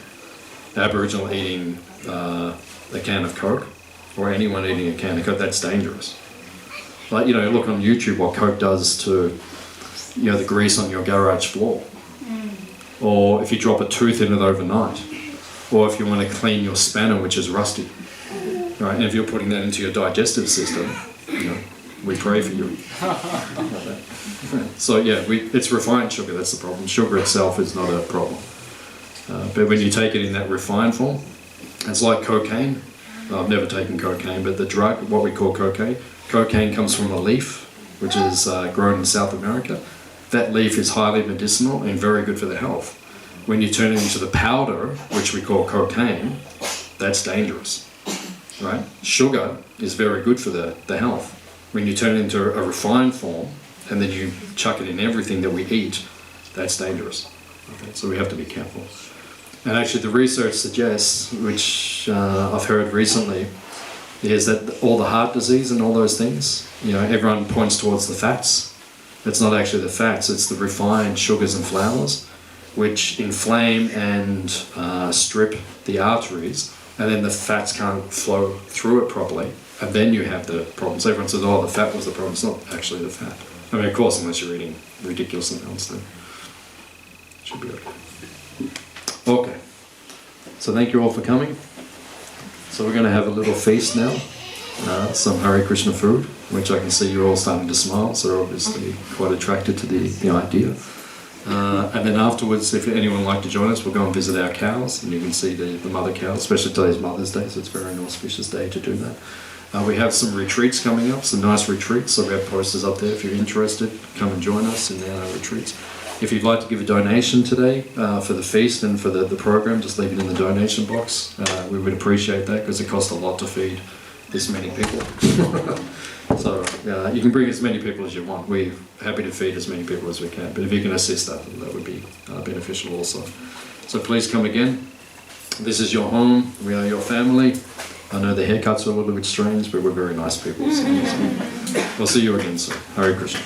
Aboriginal eating a can of Coke, or anyone eating a can of Coke, that's dangerous. Like, look on YouTube what Coke does to, the grease on your garage floor. Or if you drop a tooth in it overnight. Or if you want to clean your spanner, which is rusty. Right? And if you're putting that into your digestive system, we pray for you. So it's refined sugar, that's the problem. Sugar itself is not a problem. But when you take it in that refined form, it's like cocaine. I've never taken cocaine, but the drug, what we call cocaine comes from a leaf, which is grown in South America. That leaf is highly medicinal and very good for the health. When you turn it into the powder, which we call cocaine, that's dangerous. Right? Sugar is very good for the health. When you turn it into a refined form, and then you chuck it in everything that we eat, that's dangerous. Okay? So we have to be careful. And actually the research suggests, which I've heard recently, is that all the heart disease and all those things, everyone points towards the fats. It's not actually the fats, it's the refined sugars and flours, which inflame and strip the arteries, and then the fats can't flow through it properly, and then you have the problems. Everyone says, the fat was the problem. It's not actually the fat. I mean, of course, unless you're eating ridiculous amounts, then it should be okay. Okay, so thank you all for coming. So we're going to have a little feast now, some Hare Krishna food, which I can see you're all starting to smile, so you're obviously quite attracted to the idea. And then afterwards, if anyone would like to join us, we'll go and visit our cows, and you can see the mother cows, especially today's Mother's Day, so it's a very auspicious day to do that. We have some retreats coming up, some nice retreats, so we have posters up there. If you're interested, come and join us in our retreats. If you'd like to give a donation today for the feast and for the program, just leave it in the donation box. We would appreciate that because it costs a lot to feed this many people. So you can bring as many people as you want. We're happy to feed as many people as we can, but if you can assist that would be beneficial also. So please come again. This is your home. We are your family. I know the haircuts are a little bit strange, but we're very nice people. So we'll see you again soon. Hare Krishna.